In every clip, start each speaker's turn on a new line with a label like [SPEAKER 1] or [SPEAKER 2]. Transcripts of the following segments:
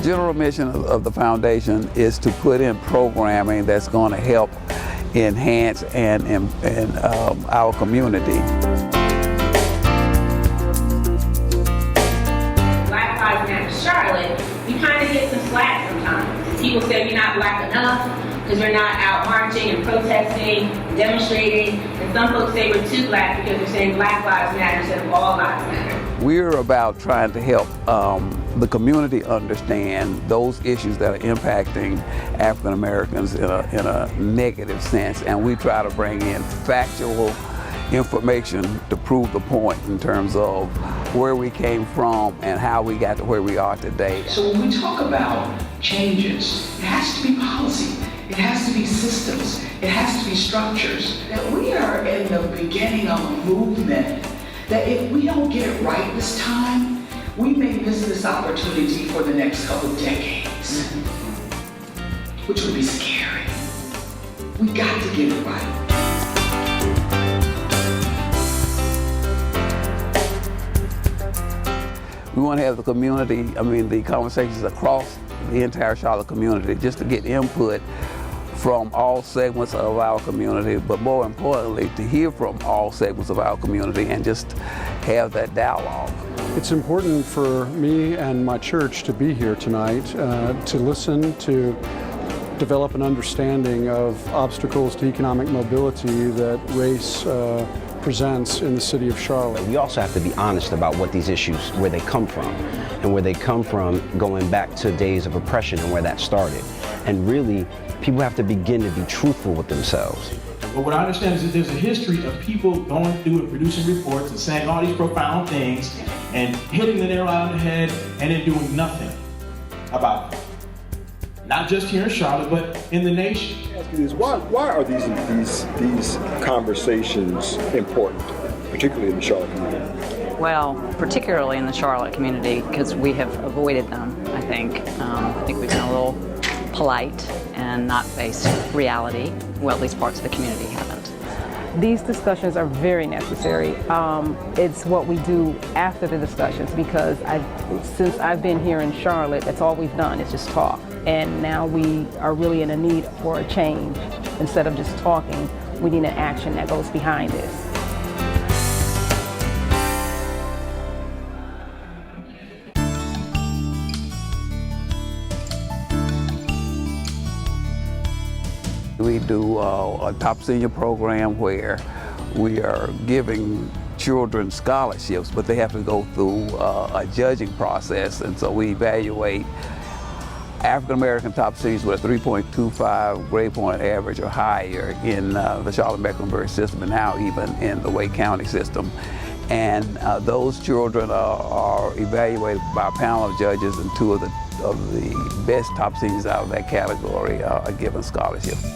[SPEAKER 1] general mission of the foundation is to put in programming that's going to help enhance and our community.
[SPEAKER 2] Black Lives Matter Charlotte, we kind of get some slack sometimes. People say we're not black enough because we're not out marching and protesting, demonstrating, and some folks say we're too black because we're saying Black Lives Matter instead of all lives matter.
[SPEAKER 1] We're about trying to help the community understand those issues that are impacting African Americans in a negative sense, and we try to bring in factual information to prove the point in terms of where we came from and how we got to where we are today.
[SPEAKER 3] So when we talk about changes, it has to be policy, it has to be systems, it has to be structures. That we are in the beginning of a movement that if we don't get it right this time, we may miss this opportunity for the next couple of decades, which would be scary. We got to get it right.
[SPEAKER 1] We want to have the community, the conversations across the entire Charlotte community, just to get input from all segments of our community, but more importantly, to hear from all segments of our community and just have that dialogue.
[SPEAKER 4] It's important for me and my church to be here tonight, to listen, to develop an understanding of obstacles to economic mobility that race presents in the city of Charlotte.
[SPEAKER 5] We also have to be honest about what these issues, where they come from, and where they come from going back to days of oppression and where that started. And really, people have to begin to be truthful with themselves.
[SPEAKER 6] But what I understand is that there's a history of people going through and producing reports and saying all these profound things and hitting the nail on the head and then doing nothing about it. Not just here in Charlotte, but in the nation.
[SPEAKER 7] Why are these conversations important, particularly in the Charlotte community?
[SPEAKER 8] Well, particularly in the Charlotte community, because we have avoided them, I think. I think we've been a little polite and not faced reality. Well, at least parts of the community haven't.
[SPEAKER 9] These discussions are very necessary. It's what we do after the discussions, because since I've been here in Charlotte, that's all we've done is just talk. And now we are really in a need for a change. Instead of just talking, we need an action that goes behind this.
[SPEAKER 1] We do a top senior program where we are giving children scholarships, but they have to go through a judging process, and so we evaluate African American top seniors with a 3.25 grade point average or higher in the Charlotte-Mecklenburg system, and now even in the Wake County system. And those children are evaluated by a panel of judges, and two of the best top seniors out of that category are given scholarships.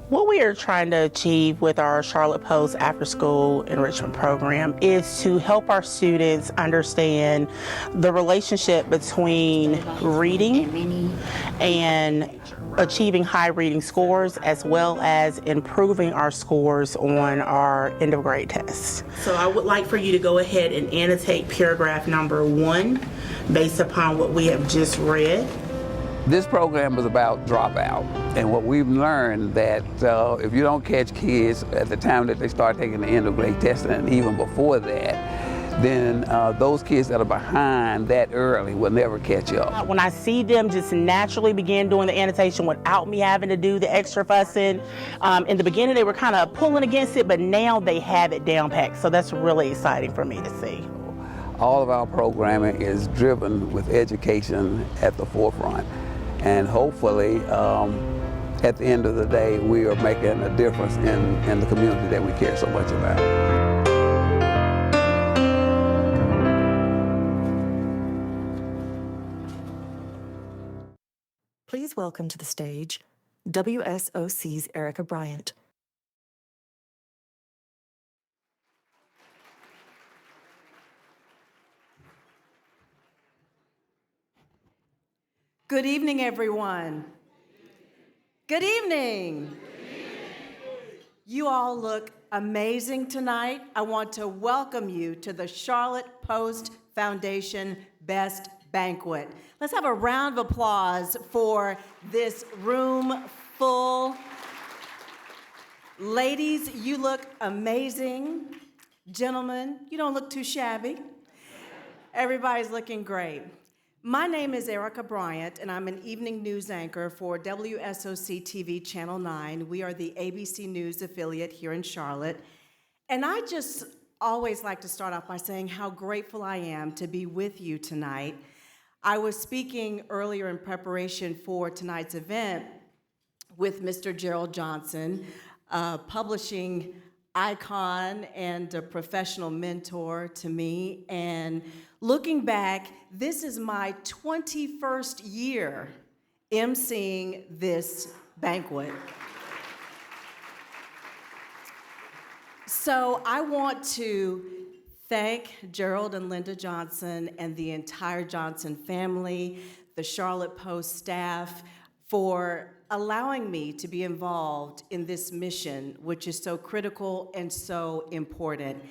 [SPEAKER 10] What we are trying to achieve with our Charlotte Post After School Enrichment Program is to help our students understand the relationship between reading and achieving high reading scores, as well as improving our scores on our end of grade tests. So I would like for you to go ahead and annotate paragraph number 1 based upon what we have just read.
[SPEAKER 1] This program is about dropout, and what we've learned that if you don't catch kids at the time that they start taking the end of grade testing, and even before that, then those kids that are behind that early will never catch up.
[SPEAKER 10] When I see them just naturally begin doing the annotation without me having to do the extra fussing, in the beginning they were kind of pulling against it, but now they have it down packed, so that's really exciting for me to see.
[SPEAKER 1] All of our programming is driven with education at the forefront. And hopefully, at the end of the day, we are making a difference in the community that we care so much about.
[SPEAKER 11] Please welcome to the stage WSOC's Erica Bryant.
[SPEAKER 12] Good evening, everyone. Good evening. You all look amazing tonight. I want to welcome you to the Charlotte Post Foundation Best Banquet. Let's have a round of applause for this room full. Ladies, you look amazing. Gentlemen, you don't look too shabby. Everybody's looking great. My name is Erica Bryant, and I'm an evening news anchor for WSOC TV Channel 9. We are the ABC News affiliate here in Charlotte. And I just always like to start off by saying how grateful I am to be with you tonight. I was speaking earlier in preparation for tonight's event with Mr. Gerald Johnson, a publishing icon and a professional mentor to me. And looking back, this is my 21st year emceeing this banquet. So I want to thank Gerald and Linda Johnson and the entire Johnson family, the Charlotte Post staff, for allowing me to be involved in this mission, which is so critical and so important.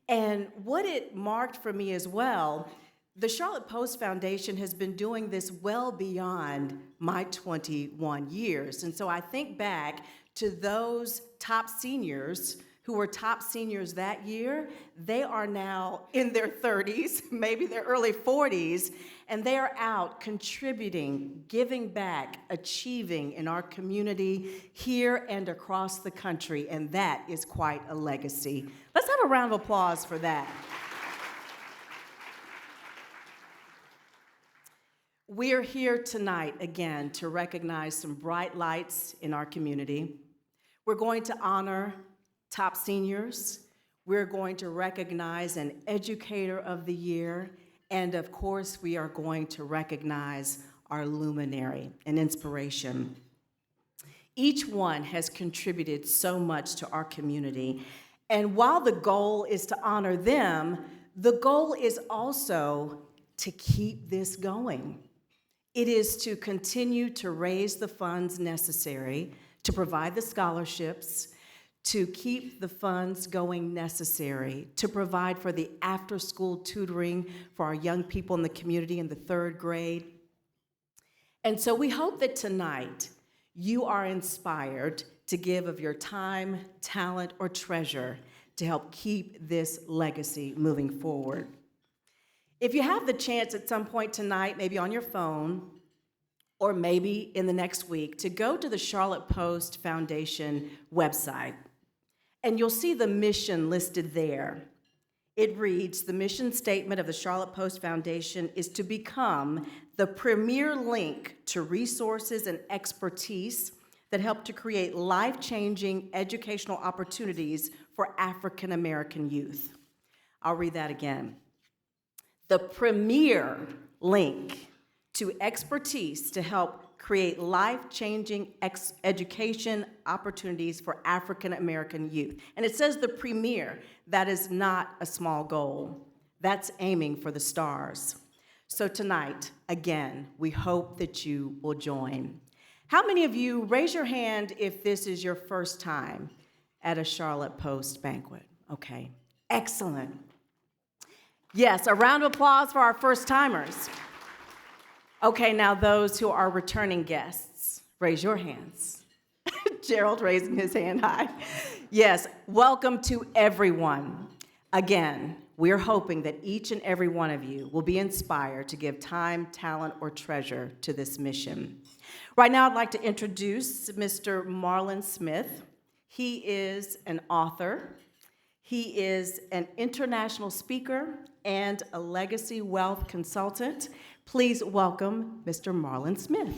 [SPEAKER 12] And what it marked for me as well, the Charlotte Post Foundation has been doing this well beyond my 21 years. And so I think back to those top seniors who were top seniors that year. They are now in their 30s, maybe their early 40s, and they are out contributing, giving back, achieving in our community here and across the country, and that is quite a legacy. Let's have a round of applause for that. We are here tonight again to recognize some bright lights in our community. We're going to honor top seniors. We're going to recognize an Educator of the Year. And of course, we are going to recognize our Luminary, an inspiration. Each one has contributed so much to our community. And while the goal is to honor them, the goal is also to keep this going. It is to continue to raise the funds necessary to provide the scholarships, to keep the funds going necessary, to provide for the after-school tutoring for our young people in the community in the 3rd grade. And so we hope that tonight you are inspired to give of your time, talent, or treasure to help keep this legacy moving forward. If you have the chance at some point tonight, maybe on your phone, or maybe in the next week, to go to the Charlotte Post Foundation website, and you'll see the mission listed there. It reads, the mission statement of the Charlotte Post Foundation is to become the premier link to resources and expertise that help to create life-changing educational opportunities for African American youth. I'll read that again. The premier link to expertise to help create life-changing education opportunities for African American youth. And it says the premier. That is not a small goal. That's aiming for the stars. So tonight, again, we hope that you will join. How many of you, raise your hand if this is your first time at a Charlotte Post banquet? Okay, excellent. Yes, a round of applause for our first-timers. Okay, now those who are returning guests, raise your hands. Gerald raising his hand high. Yes, welcome to everyone. Again, we're hoping that each and every one of you will be inspired to give time, talent, or treasure to this mission. Right now, I'd like to introduce Mr. Marlon Smith. He is an author. He is an international speaker and a legacy wealth consultant. Please welcome Mr. Marlon Smith.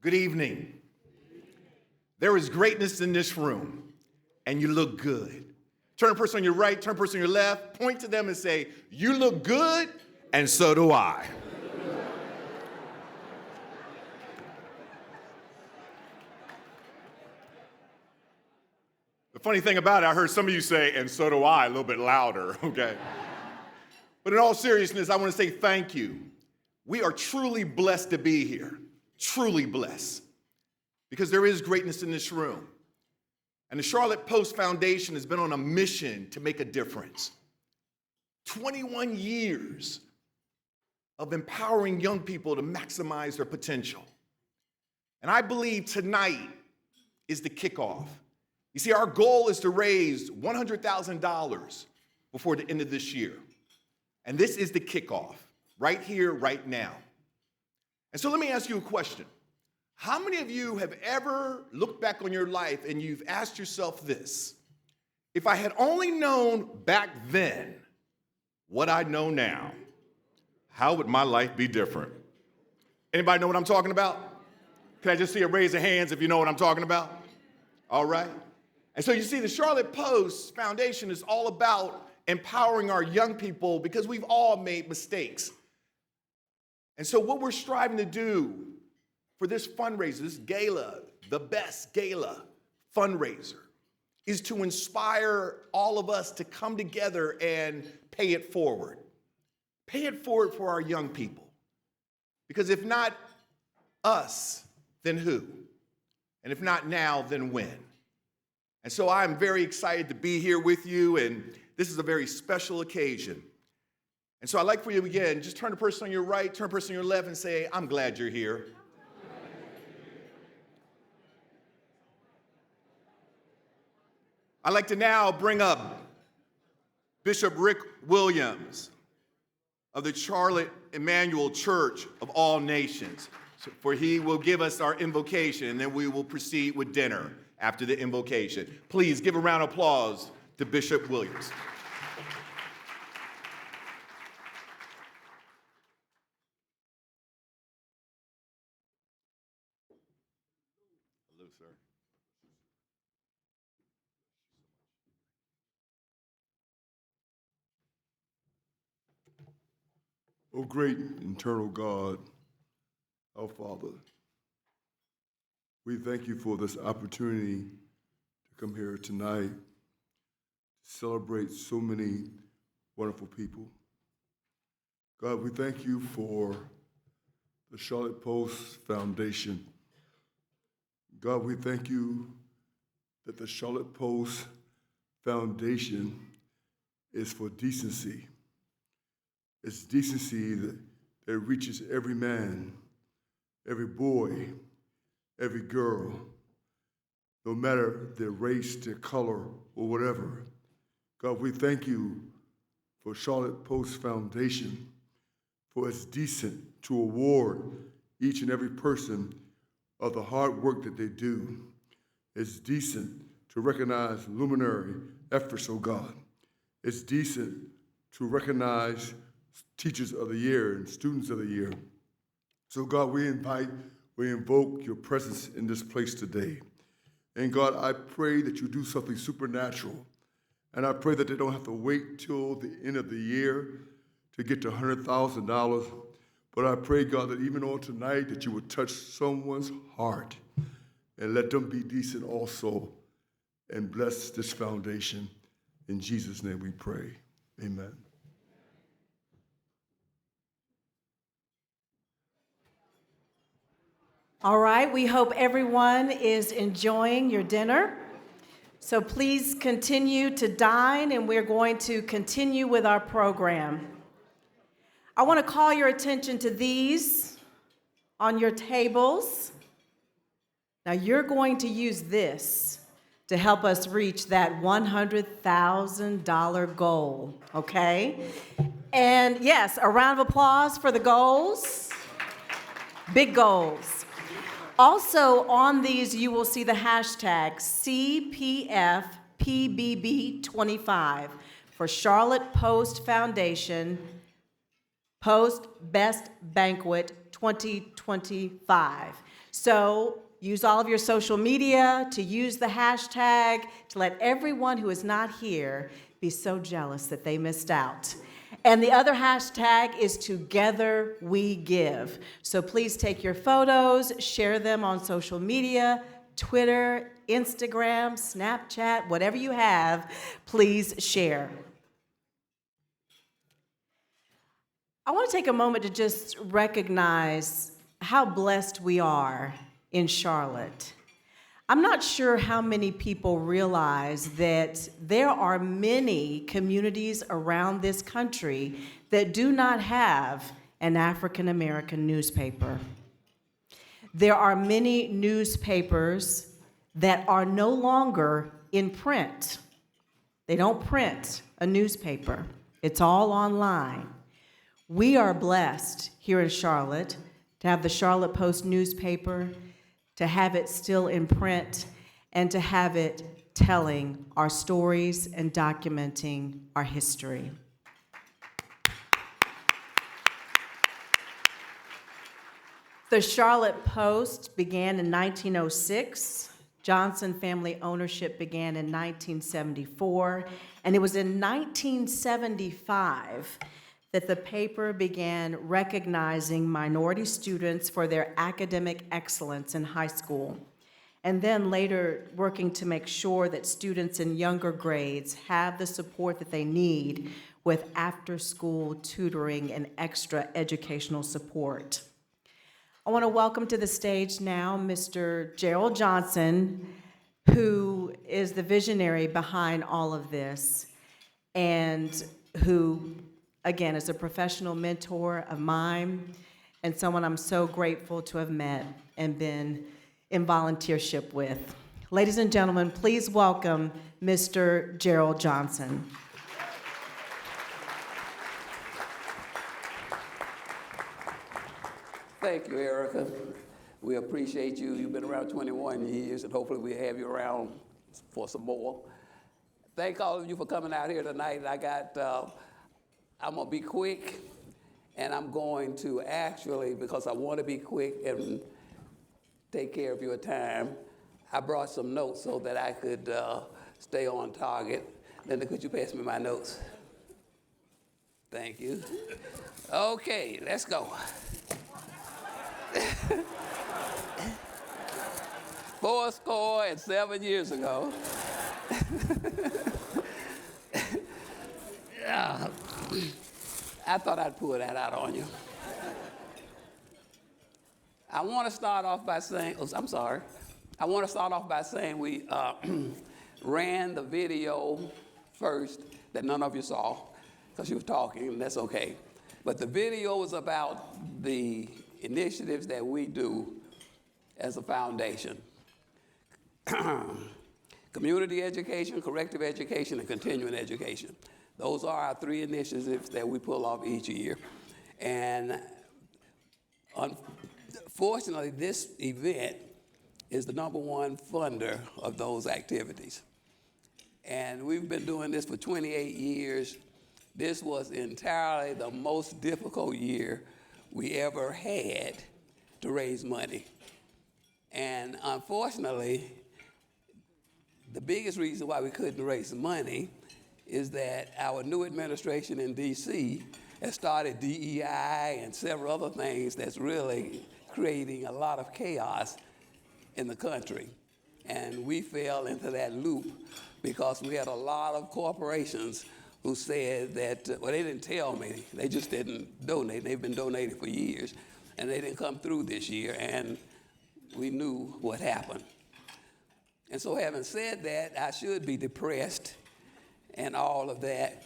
[SPEAKER 13] Good evening. There is greatness in this room, and you look good. Turn to the person on your right, turn to the person on your left, point to them and say, you look good, and so do I. The funny thing about it, I heard some of you say, and so do I, a little bit louder, okay? But in all seriousness, I want to say thank you. We are truly blessed to be here, truly blessed, because there is greatness in this room. And the Charlotte Post Foundation has been on a mission to make a difference. 21 years of empowering young people to maximize their potential. And I believe tonight is the kickoff. You see, our goal is to raise $100,000 before the end of this year. And this is the kickoff, right here, right now. And so let me ask you a question. How many of you have ever looked back on your life and you've asked yourself this: if I had only known back then what I know now, how would my life be different? Anybody know what I'm talking about? Can I just see a raise of hands if you know what I'm talking about? All right. And so you see, the Charlotte Post Foundation is all about empowering our young people because we've all made mistakes. And so what we're striving to do for this fundraiser, this gala, the best gala fundraiser, is to inspire all of us to come together and pay it forward. Pay it forward for our young people. Because if not us, then who? And if not now, then when? And so I'm very excited to be here with you, and this is a very special occasion. And so I'd like for you to again, just turn to the person on your right, turn to the person on your left, and say, I'm glad you're here. I'd like to now bring up Bishop Rick Williams of the Charlotte Emmanuel Church of All Nations, for he will give us our invocation, and then we will proceed with dinner after the invocation. Please give a round of applause to Bishop Williams. Hello, sir.
[SPEAKER 14] O great eternal God, our Father, we thank you for this opportunity to come here tonight to celebrate so many wonderful people. God, we thank you for the Charlotte Post Foundation. God, we thank you that the Charlotte Post Foundation is for decency. It's decency that reaches every man, every boy, every girl, no matter their race, their color, or whatever. God, we thank you for Charlotte Post Foundation, for it's decent to award each and every person of the hard work that they do. It's decent to recognize luminary efforts, oh God. It's decent to recognize Teachers of the Year and Students of the Year. So God, we invoke your presence in this place today. And God, I pray that you do something supernatural. And I pray that they don't have to wait till the end of the year to get to $100,000. But I pray, God, that even on tonight that you would touch someone's heart and let them be decent also and bless this foundation. In Jesus' name we pray. Amen.
[SPEAKER 12] All right, we hope everyone is enjoying your dinner. So please continue to dine, and we're going to continue with our program. I want to call your attention to these on your tables. Now you're going to use this to help us reach that $100,000 goal, okay? And yes, a round of applause for the goals. Big goals. Also on these, you will see the hashtag CPFPBB25 for Charlotte Post Foundation Post Best Banquet 2025. So use all of your social media to use the hashtag to let everyone who is not here be so jealous that they missed out. And the other hashtag is Together We Give. So please take your photos, share them on social media, Twitter, Instagram, Snapchat, whatever you have, please share. I want to take a moment to just recognize how blessed we are in Charlotte. I'm not sure how many people realize that there are many communities around this country that do not have an African American newspaper. There are many newspapers that are no longer in print. They don't print a newspaper. It's all online. We are blessed here in Charlotte to have the Charlotte Post newspaper, to have it still in print, and to have it telling our stories and documenting our history. The Charlotte Post began in 1906. Johnson family ownership began in 1974, and it was in 1975 that the paper began recognizing minority students for their academic excellence in high school, and then later working to make sure that students in younger grades have the support that they need with after-school tutoring and extra educational support. I want to welcome to the stage now Mr. Gerald Johnson, who is the visionary behind all of this, and who, again, is a professional mentor of mine and someone I'm so grateful to have met and been in volunteership with. Ladies and gentlemen, please welcome Mr. Gerald Johnson.
[SPEAKER 1] Thank you, Erica. We appreciate you. You've been around 21 years, and hopefully we have you around for some more. Thank all of you for coming out here tonight. I'm gonna be quick, and I'm going to actually, because I want to be quick and take care of your time, I brought some notes so that I could stay on target. Linda, could you pass me my notes? Thank you. Okay, let's go. 47 years ago. I thought I'd pull that out on you. I want to start off by saying, we ran the video first that none of you saw because you were talking, and that's okay. But the video was about the initiatives that we do as a foundation. Community education, corrective education, and continuing education. Those are our three initiatives that we pull off each year. And unfortunately, this event is the #1 funder of those activities. And we've been doing this for 28 years. This was entirely the most difficult year we ever had to raise money. And unfortunately, the biggest reason why we couldn't raise money is that our new administration in D.C. has started DEI and several other things that's really creating a lot of chaos in the country. And we fell into that loop because we had a lot of corporations who said that, well, they didn't tell me, they just didn't donate. They've been donating for years, and they didn't come through this year, and we knew what happened. And so having said that, I should be depressed and all of that.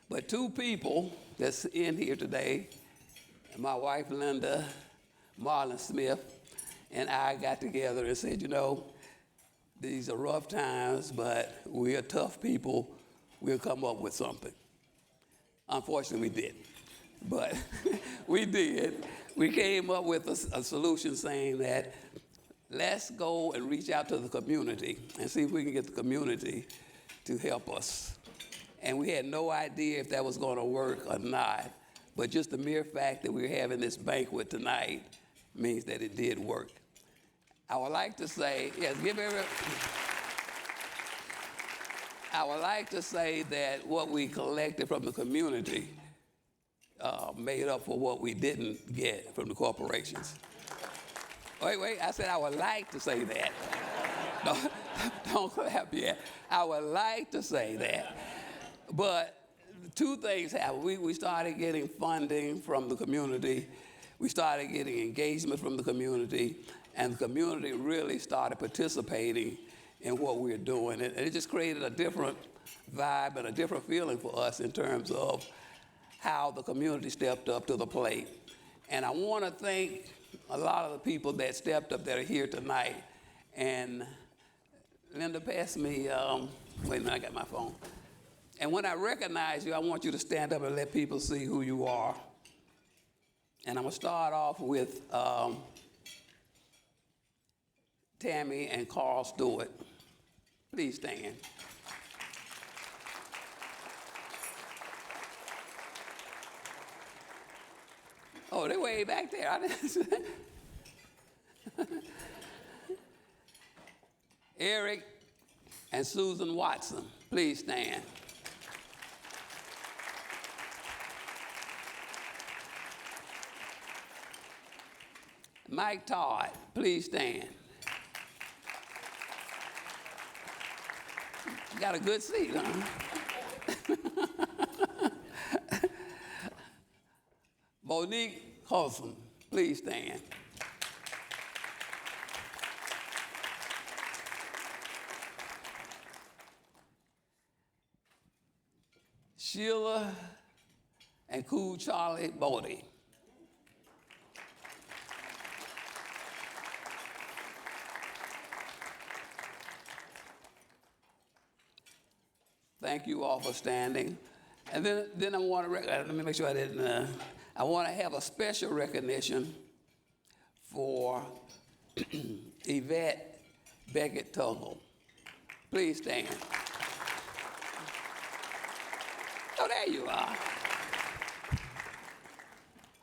[SPEAKER 1] But two people that's in here today, my wife Linda, Marlon Smith, and I got together and said, you know, these are rough times, but we are tough people. We'll come up with something. Unfortunately, we didn't, but we did. We came up with a solution saying that let's go and reach out to the community and see if we can get the community to help us. And we had no idea if that was going to work or not, but just the mere fact that we're having this banquet tonight means that it did work. I would like to say, yes, I would like to say that what we collected from the community made up for what we didn't get from the corporations. Wait, I said I would like to say that. Don't clap yet. I would like to say that. But two things happened. We started getting funding from the community. We started getting engagement from the community. And the community really started participating in what we were doing. And it just created a different vibe and a different feeling for us in terms of how the community stepped up to the plate. And I want to thank a lot of the people that stepped up that are here tonight. And Linda, pass me, wait a minute, I got my phone. And when I recognize you, I want you to stand up and let people see who you are. And I'm going to start off with Tammy and Carl Stewart. Please stand. Oh, they're way back there. I didn't Eric and Susan Watson, please stand. Mike Todd, please stand. You got a good seat, huh? Monique Coulson, please stand. Sheila and Cool Charlie Bodie. Thank you all for standing. And then I want to, let me make sure I didn't, I want to have a special recognition for Yvette Beckett Tuggle. Please stand. Oh, there you are.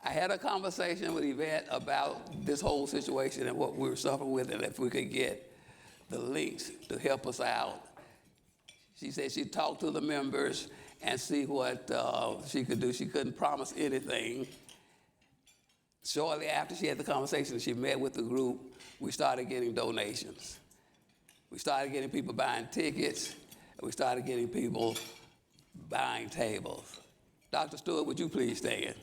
[SPEAKER 1] I had a conversation with Yvette about this whole situation and what we were suffering with, and if we could get the links to help us out. She said she'd talk to the members and see what she could do. She couldn't promise anything. Shortly after she had the conversation, she met with the group. We started getting donations. We started getting people buying tickets, and we started getting people buying tables. Dr. Stewart, would you please stand?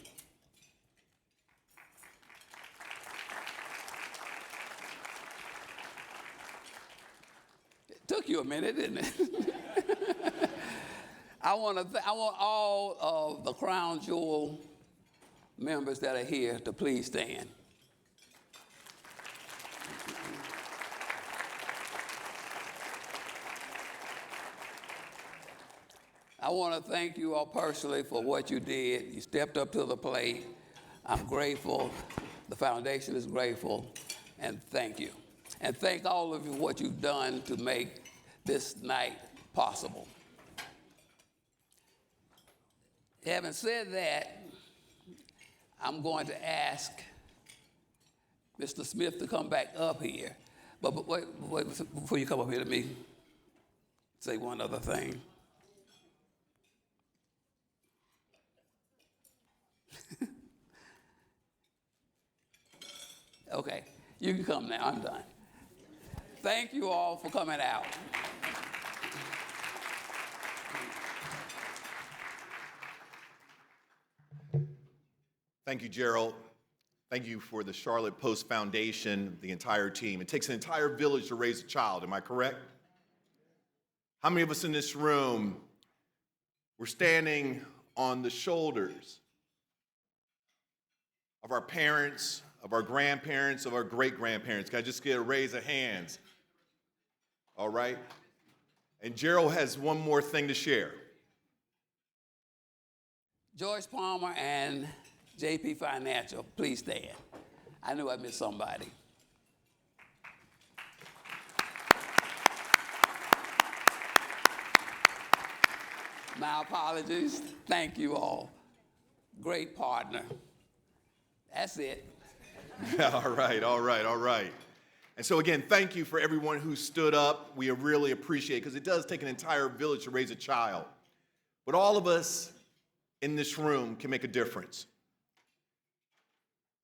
[SPEAKER 1] It took you a minute, didn't it? I want all of the Crown Jewel members that are here to please stand. I want to thank you all personally for what you did. You stepped up to the plate. I'm grateful. The foundation is grateful. And thank you. And thank all of you for what you've done to make this night possible. Having said that, I'm going to ask Mr. Smith to come back up here. But wait, before you come up here, let me say one other thing. Okay, you can come now, I'm done. Thank you all for coming out.
[SPEAKER 13] Thank you, Gerald. Thank you for the Charlotte Post Foundation, the entire team. It takes an entire village to raise a child, am I correct? How many of us in this room were standing on the shoulders of our parents, of our grandparents, of our great-grandparents? Can I just get a raise of hands? All right. And Gerald has one more thing to share.
[SPEAKER 1] George Palmer and JP Financial, please stand. I knew I missed somebody. My apologies. Thank you all. Great partner. That's it.
[SPEAKER 13] All right. And so again, thank you for everyone who stood up. We really appreciate it because it does take an entire village to raise a child. But all of us in this room can make a difference.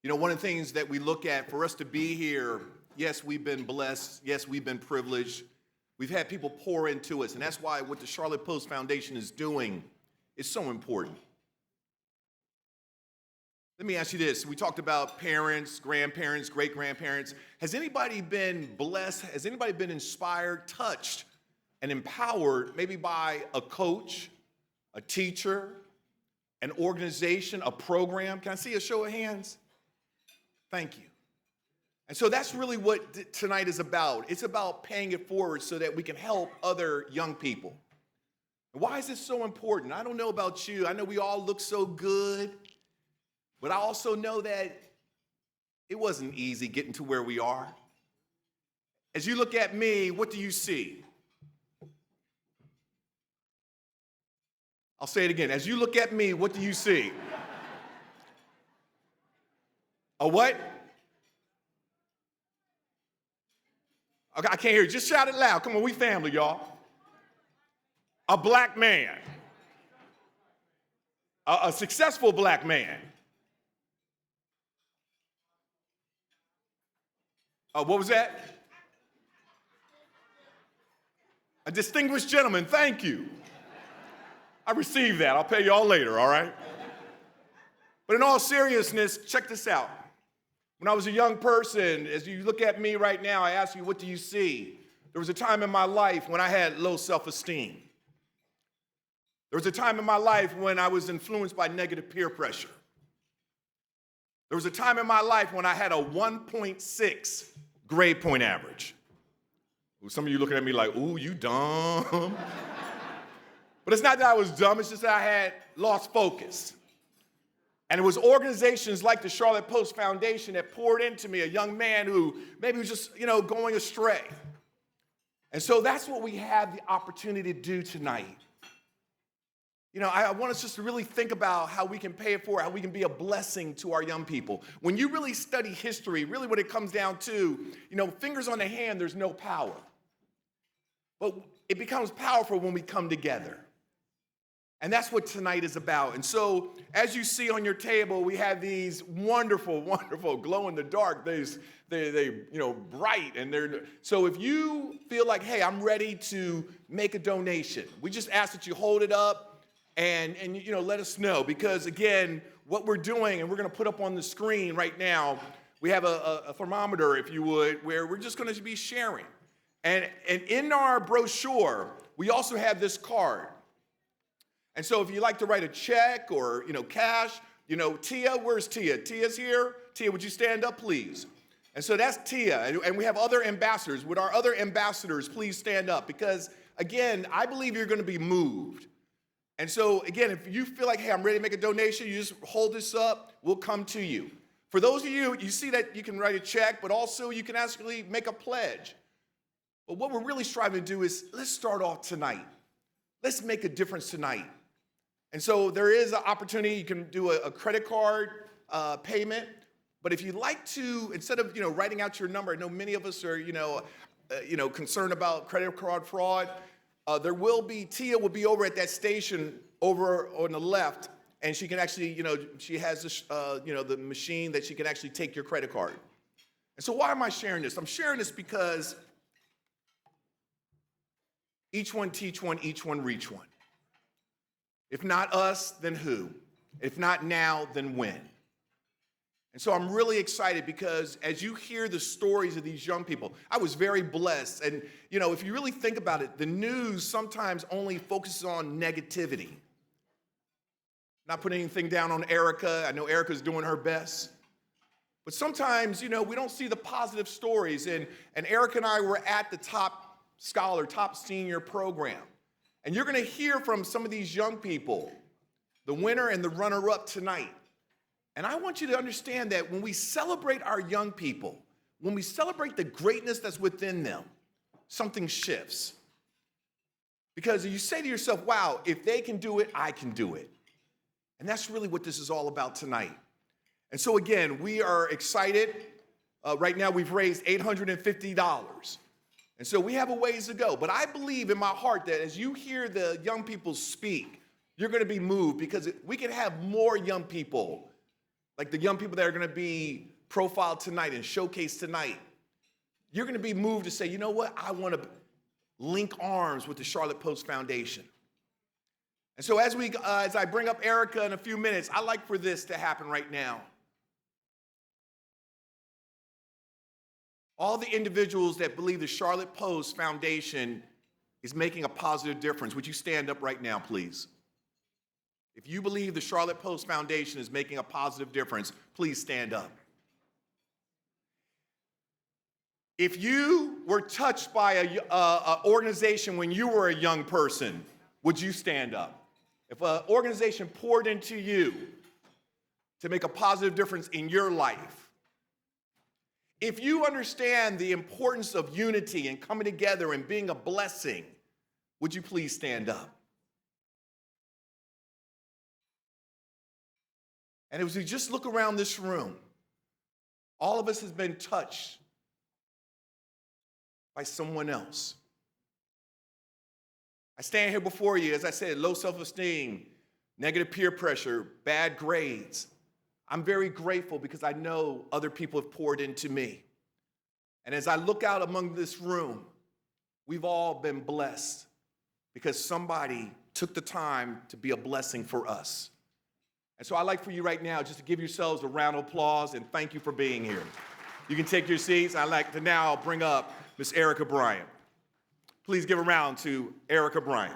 [SPEAKER 13] You know, one of the things that we look at for us to be here, yes, we've been blessed. Yes, we've been privileged. We've had people pour into us, and that's why what the Charlotte Post Foundation is doing is so important. Let me ask you this. We talked about parents, grandparents, great-grandparents. Has anybody been blessed? Has anybody been inspired, touched, and empowered maybe by a coach, a teacher, an organization, a program? Can I see a show of hands? Thank you. And so that's really what tonight is about. It's about paying it forward so that we can help other young people. And why is this so important? I don't know about you. I know we all look so good, but I also know that it wasn't easy getting to where we are. As you look at me, what do you see? I'll say it again. As you look at me, what do you see? A what? Okay, I can't hear you. Just shout it loud. Come on, we family, y'all. A black man. A successful black man. What was that? A distinguished gentleman. Thank you. I received that. I'll pay y'all later, all right? But in all seriousness, check this out. When I was a young person, as you look at me right now, I ask you, what do you see? There was a time in my life when I had low self-esteem. There was a time in my life when I was influenced by negative peer pressure. There was a time in my life when I had a 1.6 grade point average. Some of you looking at me like, ooh, you dumb. But it's not that I was dumb, it's just that I had lost focus. And it was organizations like the Charlotte Post Foundation that poured into me, a young man who maybe was just, going astray. And so that's what we have the opportunity to do tonight. I want us just to really think about how we can pay it forward, how we can be a blessing to our young people. When you really study history, really what it comes down to, fingers on the hand, there's no power. But it becomes powerful when we come together. And that's what tonight is about. And so, as you see on your table, we have these wonderful, wonderful glow in the dark. They bright, and so if you feel like, hey, I'm ready to make a donation, we just ask that you hold it up and let us know. Because again, what we're doing, and we're going to put up on the screen right now, we have a thermometer, if you would, where we're just going to be sharing. And in our brochure, we also have this card. And so if you'd like to write a check or, cash, Tia, where's Tia? Tia's here. Tia, would you stand up, please? And so that's Tia. And we have other ambassadors. Would our other ambassadors please stand up? Because, again, I believe you're going to be moved. And so, again, if you feel like, hey, I'm ready to make a donation, you just hold this up. We'll come to you. For those of you, you see that you can write a check, but also you can actually make a pledge. But what we're really striving to do is let's start off tonight. Let's make a difference tonight. And so there is an opportunity. You can do a credit card payment. But if you'd like to, instead of writing out your number, I know many of us are concerned about credit card fraud. Tia will be over at that station over on the left, and she can actually, she has this, the machine that she can actually take your credit card. And so why am I sharing this? I'm sharing this because each one teach one, each one reach one. If not us, then who? If not now, then when? And so I'm really excited because as you hear the stories of these young people, I was very blessed. And, if you really think about it, the news sometimes only focuses on negativity. Not putting anything down on Erica. I know Erica's doing her best. But sometimes, we don't see the positive stories. And Erica and I were at the top senior program. And you're going to hear from some of these young people, the winner and the runner-up tonight. And I want you to understand that when we celebrate our young people, when we celebrate the greatness that's within them, something shifts. Because you say to yourself, wow, if they can do it, I can do it. And that's really what this is all about tonight. And so again, we are excited. Right now we've raised $850. And so we have a ways to go. But I believe in my heart that as you hear the young people speak, you're going to be moved because we can have more young people, like the young people that are going to be profiled tonight and showcased tonight. you're going to be moved to say, you know what, I want to link arms with the Charlotte Post Foundation. And so as I bring up Erica in a few minutes, I'd like for this to happen right now. All the individuals that believe the Charlotte Post Foundation is making a positive difference, would you stand up right now, please? If you believe the Charlotte Post Foundation is making a positive difference, please stand up. If you were touched by an organization when you were a young person, would you stand up? If an organization poured into you to make a positive difference in your life, if you understand the importance of unity and coming together and being a blessing, would you please stand up? And as we just look around this room, all of us has been touched by someone else. I stand here before you, as I said, low self-esteem, negative peer pressure, bad grades. I'm very grateful because I know other people have poured into me. And as I look out among this room, we've all been blessed because somebody took the time to be a blessing for us. And so I'd like for you right now just to give yourselves a round of applause and thank you for being here. You can take your seats. I'd like to now bring up Miss Erica Bryant. Please give a round to Erica Bryant.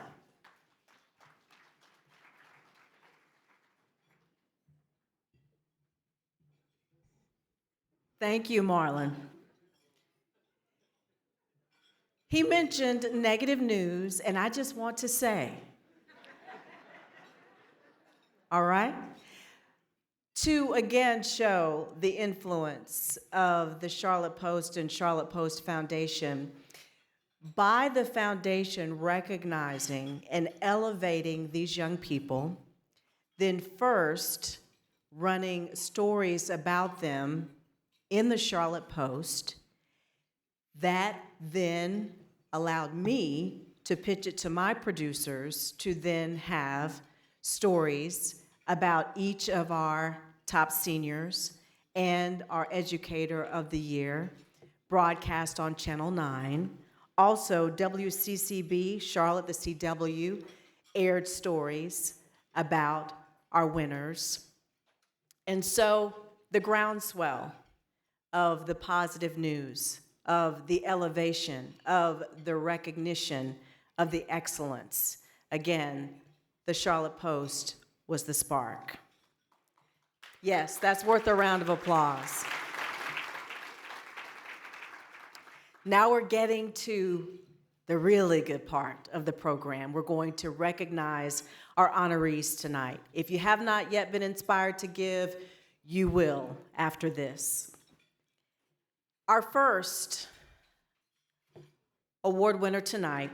[SPEAKER 12] Thank you, Marlon. He mentioned negative news, and I just want to say, all right, to again show the influence of the Charlotte Post and Charlotte Post Foundation, by the foundation recognizing and elevating these young people, then first running stories about them in the Charlotte Post, that then allowed me to pitch it to my producers to then have stories about each of our top seniors and our Educator of the Year broadcast on Channel 9. Also, WCCB, Charlotte, the CW, aired stories about our winners. And so the groundswell of the positive news, of the elevation, of the recognition, of the excellence. Again, the Charlotte Post was the spark. Yes, that's worth a round of applause. Now we're getting to the really good part of the program. We're going to recognize our honorees tonight. If you have not yet been inspired to give, you will after this. Our first award winner tonight,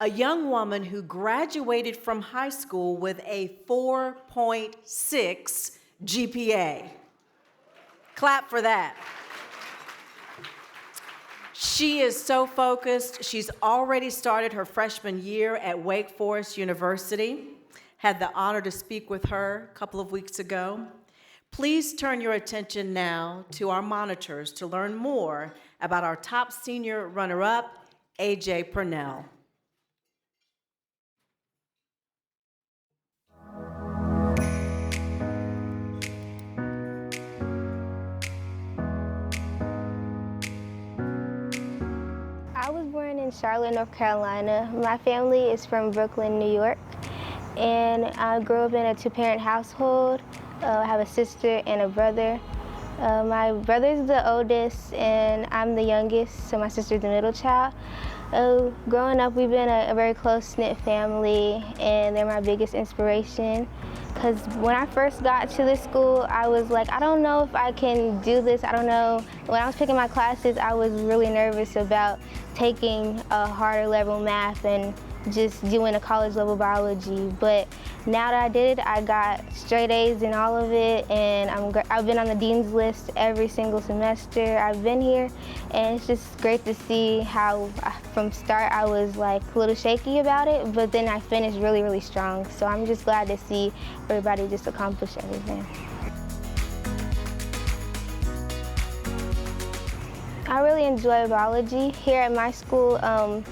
[SPEAKER 12] a young woman who graduated from high school with a 4.6 GPA. Clap for that. She is so focused. She's already started her freshman year at Wake Forest University. Had the honor to speak with her a couple of weeks ago. Please turn your attention now to our monitors to learn more about our top senior runner-up, AJ Purnell.
[SPEAKER 15] I was born in Charlotte, North Carolina. My family is from Brooklyn, New York, and I grew up in a two-parent household. I have a sister and a brother. My brother's the oldest, and I'm the youngest, so my sister's the middle child. Growing up, we've been a very close-knit family, and they're my biggest inspiration. Because when I first got to this school, I was like, I don't know if I can do this. I don't know. When I was picking my classes, I was really nervous about taking a harder level math and just doing a college level biology. But now that I did it, I got straight A's in all of it, and I've been on the dean's list every single semester I've been here, and it's just great to see how from start I was like a little shaky about it, but then I finished really, really strong. So I'm just glad to see everybody just accomplish everything. I really enjoy biology. Here at my school, I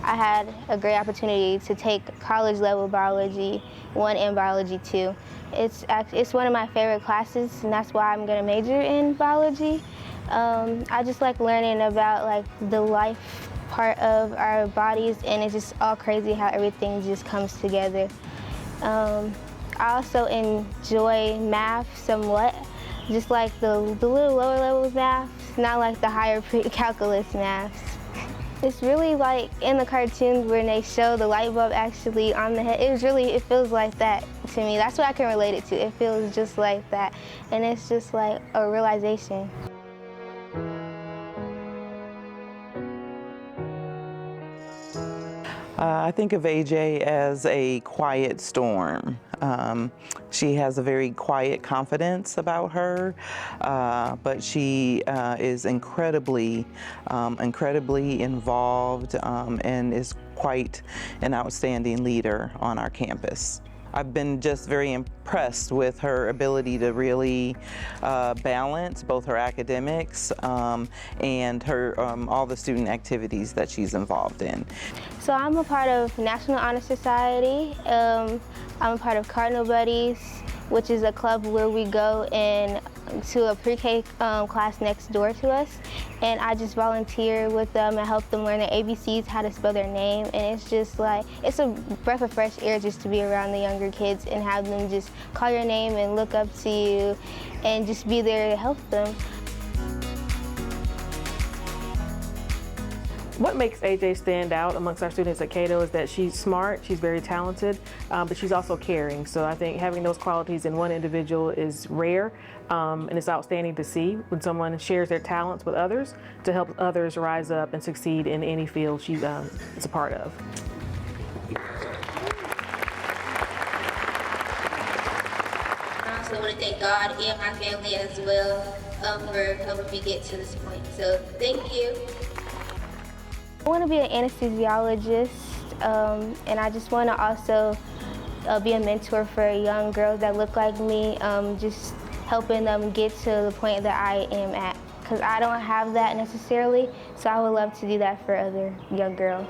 [SPEAKER 15] had a great opportunity to take college level biology 1 and biology 2. It's one of my favorite classes, and that's why I'm gonna major in biology. I just like learning about like the life part of our bodies, and it's just all crazy how everything just comes together. I also enjoy math somewhat, just like the little lower levels math, not like the higher calculus maths. It's really like in the cartoons when they show the light bulb actually on the head. It feels like that to me. That's what I can relate it to. It feels just like that. And it's just like a realization.
[SPEAKER 16] I think of AJ as a quiet storm. She has a very quiet confidence about her, but she is incredibly involved and is quite an outstanding leader on our campus. I've been just very impressed with her ability to really balance both her academics and her all the student activities that she's involved in.
[SPEAKER 15] So I'm a part of National Honor Society. I'm a part of Cardinal Buddies, which is a club where we go to a pre-K class next door to us, and I just volunteer with them and help them learn their ABCs, how to spell their name, and it's just like, it's a breath of fresh air just to be around the younger kids and have them just call your name and look up to you and just be there to help them.
[SPEAKER 17] What makes AJ stand out amongst our students at Cato is that she's smart, she's very talented, but she's also caring. So I think having those qualities in one individual is rare, and it's outstanding to see when someone shares their talents with others to help others rise up and succeed in any field she is a part of.
[SPEAKER 18] I also want to thank God and my family as well for helping me get to this point. So thank you.
[SPEAKER 15] I want to be an anesthesiologist, and I just want to also be a mentor for young girls that look like me, just helping them get to the point that I am at. Because I don't have that necessarily, so I would love to do that for other young girls.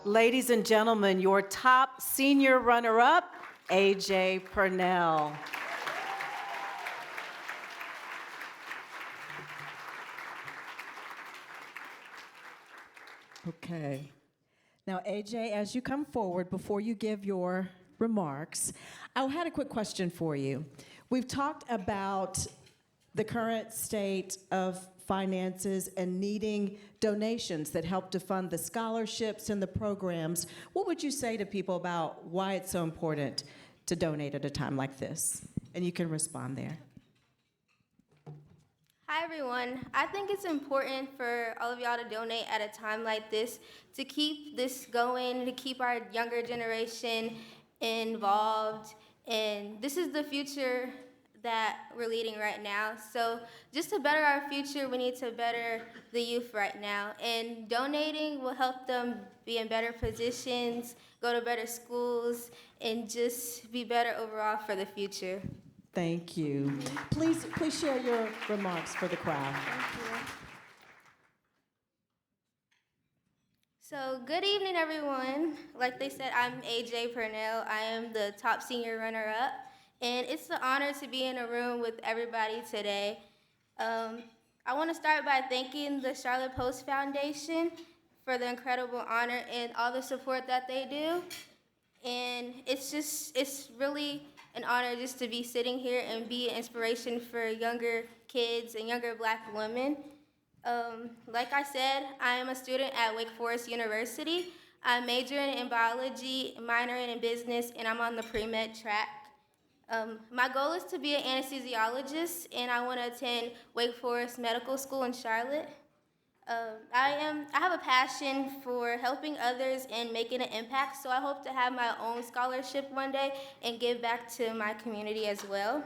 [SPEAKER 12] Ladies and gentlemen, your top senior runner-up, AJ Purnell.
[SPEAKER 19] Okay. Now, AJ, as you come forward, before you give your remarks, I had a quick question for you. We've talked about the current state of finances and needing donations that help to fund the scholarships and the programs. What would you say to people about why it's so important to donate at a time like this? And you can respond there.
[SPEAKER 15] Hi everyone. I think it's important for all of y'all to donate at a time like this to keep this going, to keep our younger generation involved. And this is the future that we're leading right now. So just to better our future, we need to better the youth right now. And donating will help them be in better positions, go to better schools, and just be better overall for the future.
[SPEAKER 19] Thank you. Please share your remarks for the crowd.
[SPEAKER 15] Thank you. So good evening, everyone. Like they said, I'm AJ Purnell. I am the top senior runner-up. And it's an honor to be in a room with everybody today. I want to start by thanking the Charlotte Post Foundation for the incredible honor and all the support that they do. And it's really an honor just to be sitting here and be an inspiration for younger kids and younger Black women. Like I said, I am a student at Wake Forest University. I'm majoring in biology, minoring in business, and I'm on the pre-med track. My goal is to be an anesthesiologist, and I want to attend Wake Forest Medical School in Charlotte. I have a passion for helping others and making an impact, so I hope to have my own scholarship one day and give back to my community as well.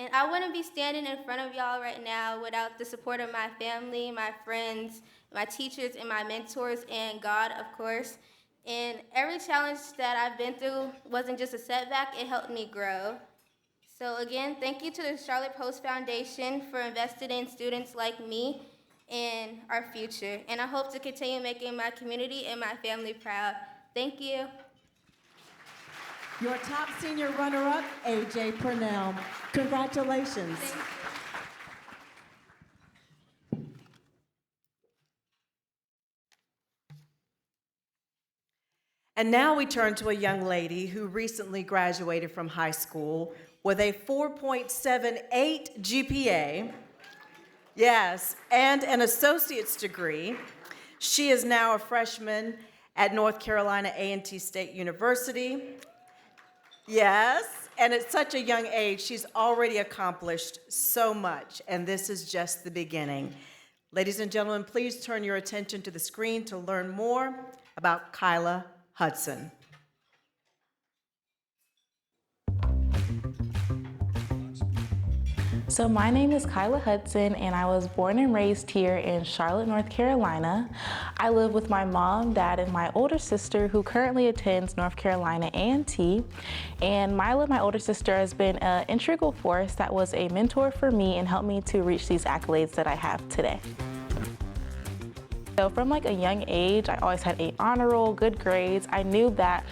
[SPEAKER 15] And I wouldn't be standing in front of y'all right now without the support of my family, my friends, my teachers, and my mentors, and God, of course. And every challenge that I've been through wasn't just a setback, it helped me grow. So again, thank you to the Charlotte Post Foundation for investing in students like me and our future. And I hope to continue making my community and my family proud. Thank you.
[SPEAKER 19] Your top senior runner-up, AJ Purnell. Congratulations.
[SPEAKER 12] And now we turn to a young lady who recently graduated from high school with a 4.78 GPA, yes, and an associate's degree. She is now a freshman at North Carolina A&T State University. Yes, and at such a young age, she's already accomplished so much, and this is just the beginning. Ladies and gentlemen, please turn your attention to the screen to learn more about Kyla Hudson.
[SPEAKER 20] So my name is Kyla Hudson, and I was born and raised here in Charlotte, North Carolina. I live with my mom, dad, and my older sister, who currently attends North Carolina A&T. And Mila, my older sister, has been an integral force that was a mentor for me and helped me to reach these accolades that I have today. So from like a young age, I always had an honor roll, good grades. I knew that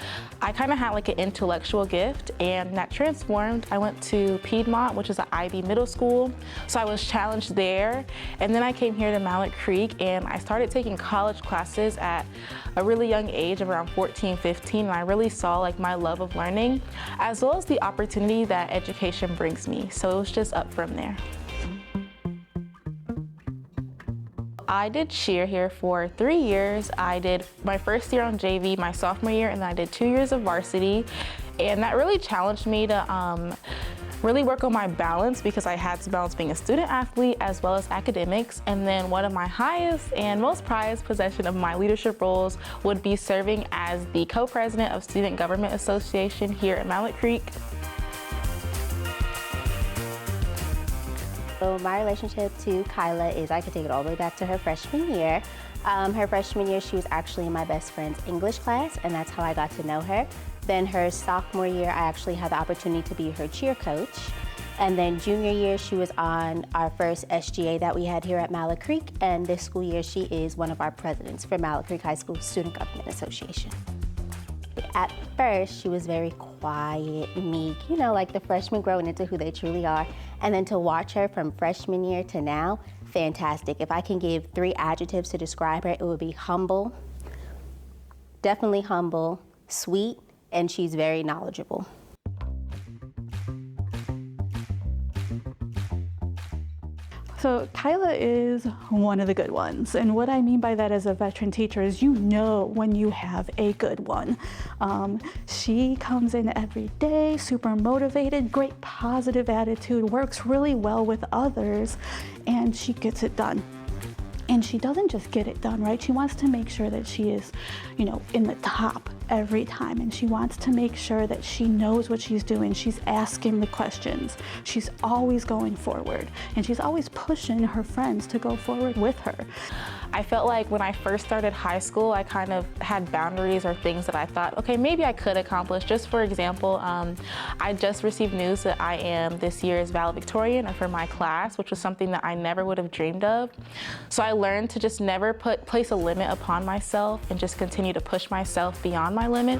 [SPEAKER 20] I kind of had like an intellectual gift, and that transformed. I went to Piedmont, which is an IB middle school. So I was challenged there. And then I came here to Mallard Creek, and I started taking college classes at a really young age of around 14, 15. And I really saw like my love of learning, as well as the opportunity that education brings me. So it was just up from there. I did cheer here for 3 years. I did my first year on JV, my sophomore year, and then I did 2 years of varsity. And that really challenged me to really work on my balance, because I had to balance being a student athlete as well as academics. And then one of my highest and most prized possession of my leadership roles would be serving as the co-president of Student Government Association here at Mallard Creek.
[SPEAKER 21] So my relationship to Kyla is, I could take it all the way back to her freshman year. Her freshman year, she was actually in my best friend's English class, and that's how I got to know her. Then her sophomore year, I actually had the opportunity to be her cheer coach. And then junior year, she was on our first SGA that we had here at Mallard Creek, and this school year, she is one of our presidents for Mallard Creek High School Student Government Association. At first, she was very quiet, meek, you know, like the freshmen growing into who they truly are. And then to watch her from freshman year to now, fantastic. If I can give 3 adjectives to describe her, it would be humble, definitely humble, sweet, and she's very knowledgeable.
[SPEAKER 22] So Kyla is one of the good ones. And what I mean by that as a veteran teacher is you know when you have a good one. She comes in every day, super motivated, great positive attitude, works really well with others, and she gets it done. And she doesn't just get it done, right? She wants to make sure that she is, you know, in the top every time. And she wants to make sure that she knows what she's doing. She's asking the questions. She's always going forward. And she's always pushing her friends to go forward with her.
[SPEAKER 20] I felt like when I first started high school, I kind of had boundaries or things that I thought, okay, maybe I could accomplish. Just for example, I just received news that I am this year's valedictorian for my class, which was something that I never would have dreamed of. So I learned to just never place a limit upon myself and just continue to push myself beyond my limit.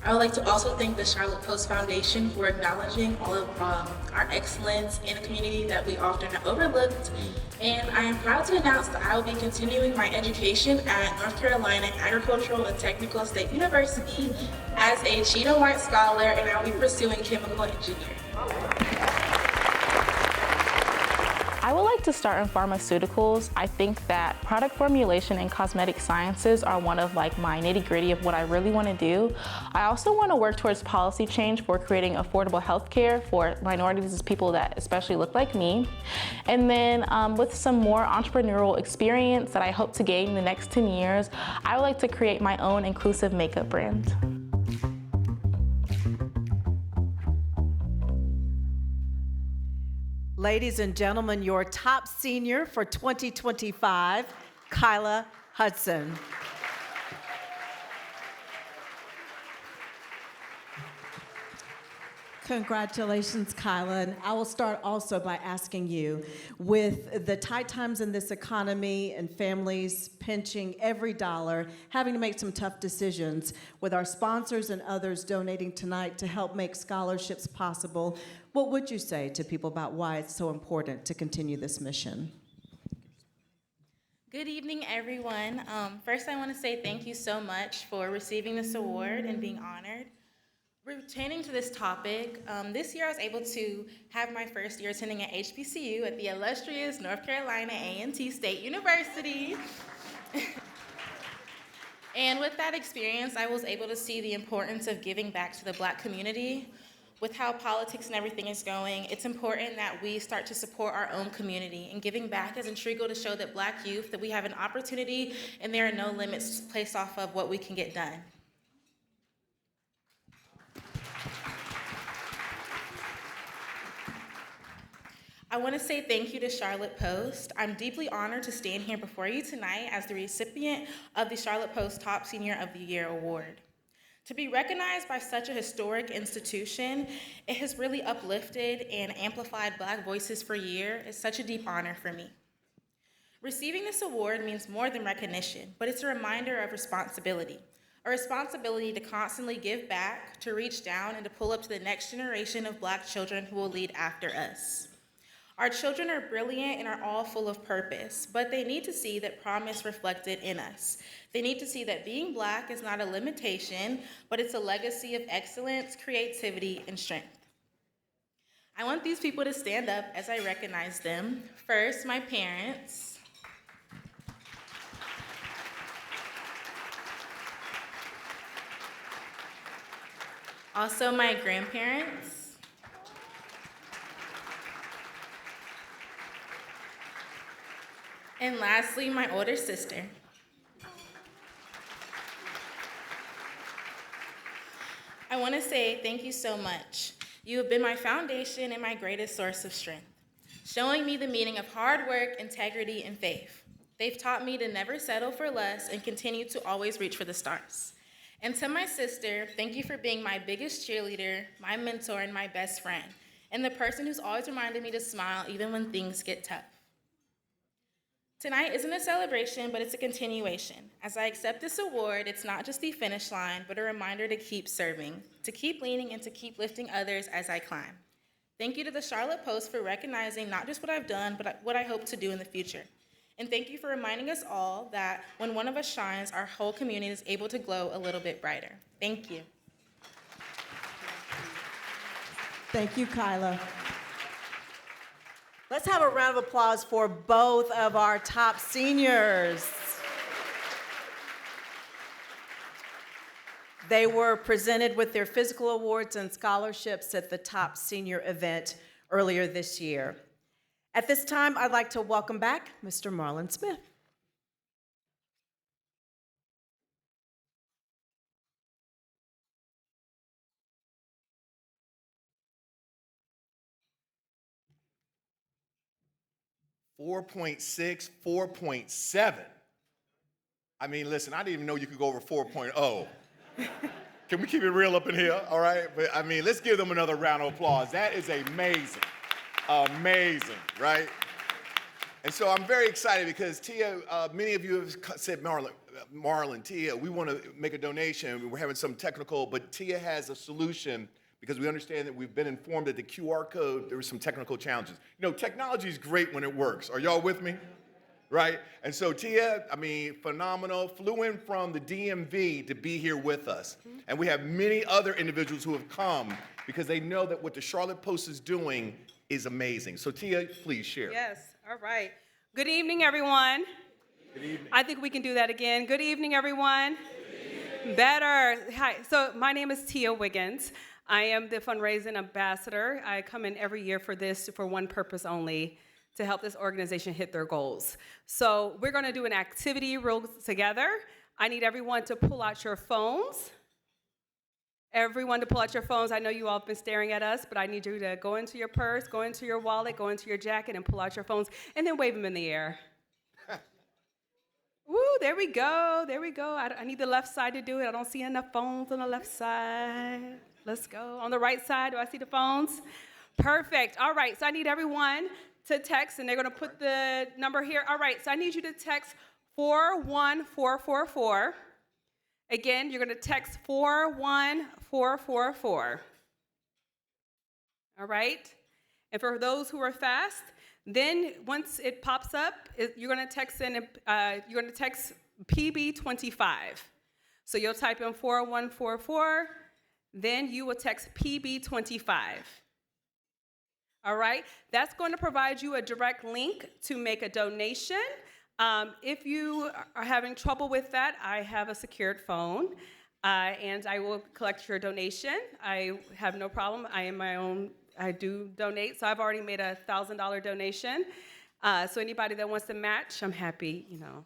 [SPEAKER 23] I would like to also thank the Charlotte Post Foundation for acknowledging all of our excellence in a community that we often are overlooked. And I am proud to announce that I will be continuing my education at North Carolina Agricultural and Technical State University as a Cheatham White Scholar, and I will be pursuing chemical engineering.
[SPEAKER 20] I would like to start in pharmaceuticals. I think that product formulation and cosmetic sciences are one of my nitty-gritty of what I really want to do. I also want to work towards policy change for creating affordable health care for minorities as people that especially look like me. And then with some more entrepreneurial experience that I hope to gain in the next 10 years, I would like to create my own inclusive makeup brand.
[SPEAKER 12] Ladies and gentlemen, your top senior for 2025, Kyla Hudson.
[SPEAKER 19] Congratulations, Kyla. And I will start also by asking you, with the tight times in this economy and families pinching every dollar, having to make some tough decisions, with our sponsors and others donating tonight to help make scholarships possible, what would you say to people about why it's so important to continue this mission?
[SPEAKER 23] Good evening, everyone. First, I want to say thank you so much for receiving this award and being honored. Pertaining to this topic, this year I was able to have my first year attending at HBCU at the illustrious North Carolina A&T State University. And with that experience, I was able to see the importance of giving back to the Black community. With how politics and everything is going, it's important that we start to support our own community, and giving back is integral to show that Black youth, that we have an opportunity and there are no limits placed off of what we can get done. I want to say thank you to Charlotte Post. I'm deeply honored to stand here before you tonight as the recipient of the Charlotte Post Top Senior of the Year Award. To be recognized by such a historic institution, it has really uplifted and amplified Black voices for years. It's such a deep honor for me. Receiving this award means more than recognition, but it's a reminder of responsibility. A responsibility to constantly give back, to reach down, and to pull up to the next generation of Black children who will lead after us. Our children are brilliant and are all full of purpose, but they need to see that promise reflected in us. They need to see that being Black is not a limitation, but it's a legacy of excellence, creativity, and strength. I want these people to stand up as I recognize them. First, my parents. Also, my grandparents. And lastly, my older sister. I want to say thank you so much. You have been my foundation and my greatest source of strength, showing me the meaning of hard work, integrity, and faith. They've taught me to never settle for less and continue to always reach for the stars. And to my sister, thank you for being my biggest cheerleader, my mentor, and my best friend, and the person who's always reminded me to smile even when things get tough. Tonight isn't a celebration, but it's a continuation. As I accept this award, it's not just the finish line, but a reminder to keep serving, to keep leaning, and to keep lifting others as I climb. Thank you to the Charlotte Post for recognizing not just what I've done, but what I hope to do in the future. And thank you for reminding us all that when one of us shines, our whole community is able to glow a little bit brighter. Thank you.
[SPEAKER 19] Thank you, Kyla.
[SPEAKER 12] Let's have a round of applause for both of our top seniors. They were presented with their physical awards and scholarships at the top senior event earlier this year. At this time, I'd like to welcome back Mr. Marlon Smith.
[SPEAKER 13] .6, 4.7. I mean, listen, I didn't even know you could go over 4.0. Can we keep it real up in here, all right? But I mean, let's give them another round of applause. That is amazing, amazing, right? And so I'm very excited because Tia, many of you have said, Marlon, Tia, we want to make a donation. We're having some technical, but Tia has a solution because we understand that we've been informed that the QR code, there were some technical challenges. You know, technology is great when it works. Are y'all with me? Right? And so Tia, I mean, phenomenal, flew in from the DMV to be here with us. And we have many other individuals who have come because they know that what the Charlotte Post is doing is amazing. So Tia, please share.
[SPEAKER 2] Yes, all right. Good evening, everyone.
[SPEAKER 13] Good evening.
[SPEAKER 2] I think we can do that again. Good evening, everyone. Better. Hi, so my name is Tia Wiggins. I am the fundraising ambassador. I come in every year for this for one purpose only, to help this organization hit their goals. So we're gonna do an activity real together. I need everyone to pull out your phones. Everyone to pull out your phones. I know you all have been staring at us, but I need you to go into your purse, go into your wallet, go into your jacket, and pull out your phones, and then wave them in the air. Woo, there we go, there we go. I need the left side to do it. I don't see enough phones on the left side. Let's go. On the right side, do I see the phones? Perfect, all right, so I need everyone to text, and they're gonna put the number here. All right, so I need you to text 41444. Again, you're gonna text 41444. All right? And for those who are fast, then once it pops up, you're gonna text PB25. So you'll type in 4144, then you will text PB25. All right? That's going to provide you a direct link to make a donation. If you are having trouble with that, I have a secured phone, and I will collect your donation. I have no problem. I do donate, so I've already made a $1,000 donation. So anybody that wants to match, I'm happy, you know.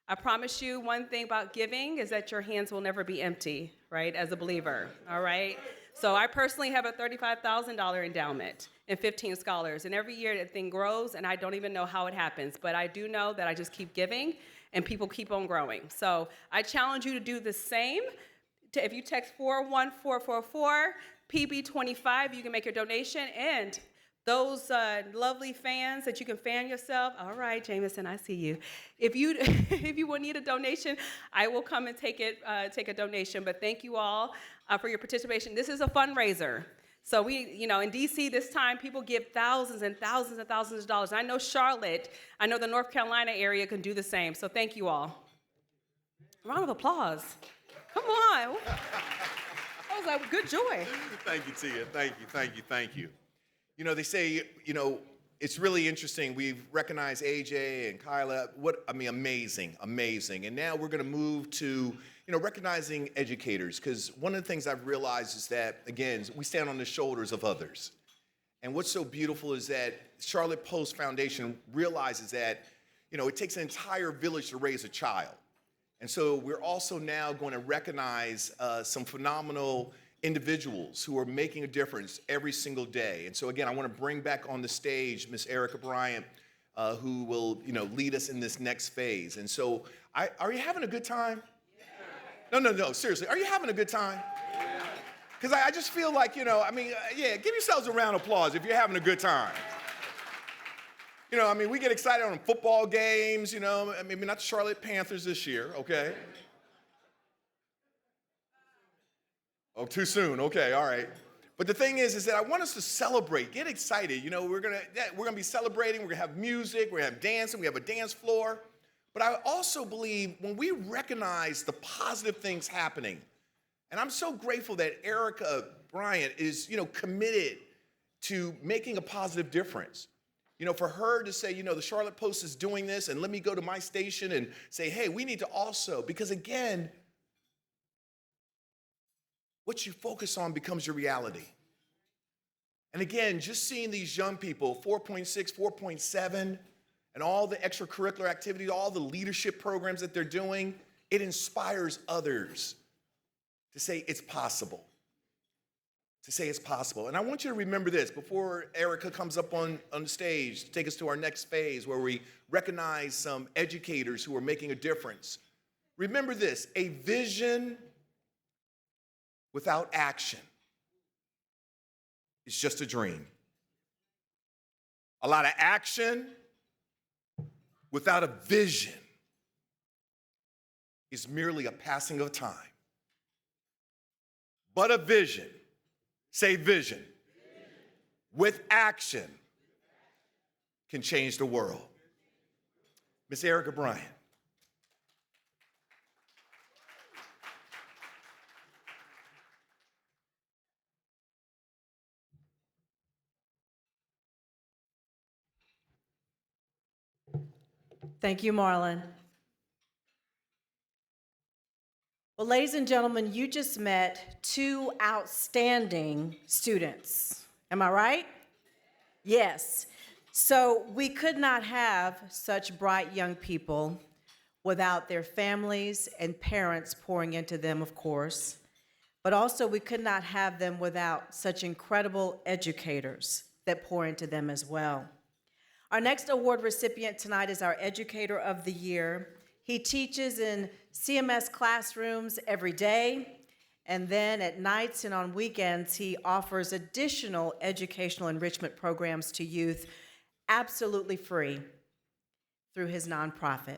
[SPEAKER 2] I promise you one thing about giving is that your hands will never be empty, right, as a believer, all right? So I personally have a $35,000 endowment and 15 scholars, and every year that thing grows, and I don't even know how it happens, but I do know that I just keep giving, and people keep on growing. So I challenge you to do the same. If you text 41444, PB25, you can make your donation, and those lovely fans that you can fan yourself. All right, Jameson, I see you. If you will need a donation, I will come and take a donation. But thank you all for your participation. This is a fundraiser. So in DC this time, people give thousands and thousands and thousands of dollars. I know Charlotte, I know the North Carolina area can do the same. So thank you all. Round of applause. Come on. That was like good joy.
[SPEAKER 13] Thank you, Tia. Thank you. You know, they say, it's really interesting. We've recognized AJ and Kyla. Amazing. And now we're going to move to, recognizing educators. Because one of the things I've realized is that, again, we stand on the shoulders of others. And what's so beautiful is that Charlotte Post Foundation realizes that, it takes an entire village to raise a child. And so we're also now going to recognize some phenomenal individuals who are making a difference every single day. And so again, I want to bring back on the stage Miss Erica Bryant, who will, lead us in this next phase. And so, are you having a good time? Yeah. No, seriously, are you having a good time? Because I just feel like, give yourselves a round of applause if you're having a good time. We get excited on football games, maybe not the Charlotte Panthers this year, okay? Oh, too soon. Okay, all right. But the thing is that I want us to celebrate, get excited. We're gonna be celebrating. We're gonna have music. We're gonna have dancing. We have a dance floor. But I also believe when we recognize the positive things happening, and I'm so grateful that Erica Bryant is, committed to making a positive difference. For her to say, the Charlotte Post is doing this, and let me go to my station and say, hey, we need to also, because again, what you focus on becomes your reality. And again, just seeing these young people, 4.6, 4.7, and all the extracurricular activities, all the leadership programs that they're doing, it inspires others to say it's possible. And I want you to remember this before Erica comes up on the stage to take us to our next phase where we recognize some educators who are making a difference. Remember this, a vision without action is just a dream. A lot of action without a vision is merely a passing of time. But a vision, say vision, with action can change the world. Miss Erica Bryant.
[SPEAKER 12] Thank you, Marlon. Well, ladies and gentlemen, you just met two outstanding students. Am I right? Yes. So we could not have such bright young people without their families and parents pouring into them, of course. But also we could not have them without such incredible educators that pour into them as well. Our next award recipient tonight is our Educator of the Year. He teaches in CMS classrooms every day, and then at nights and on weekends, he offers additional educational enrichment programs to youth absolutely free through his nonprofit.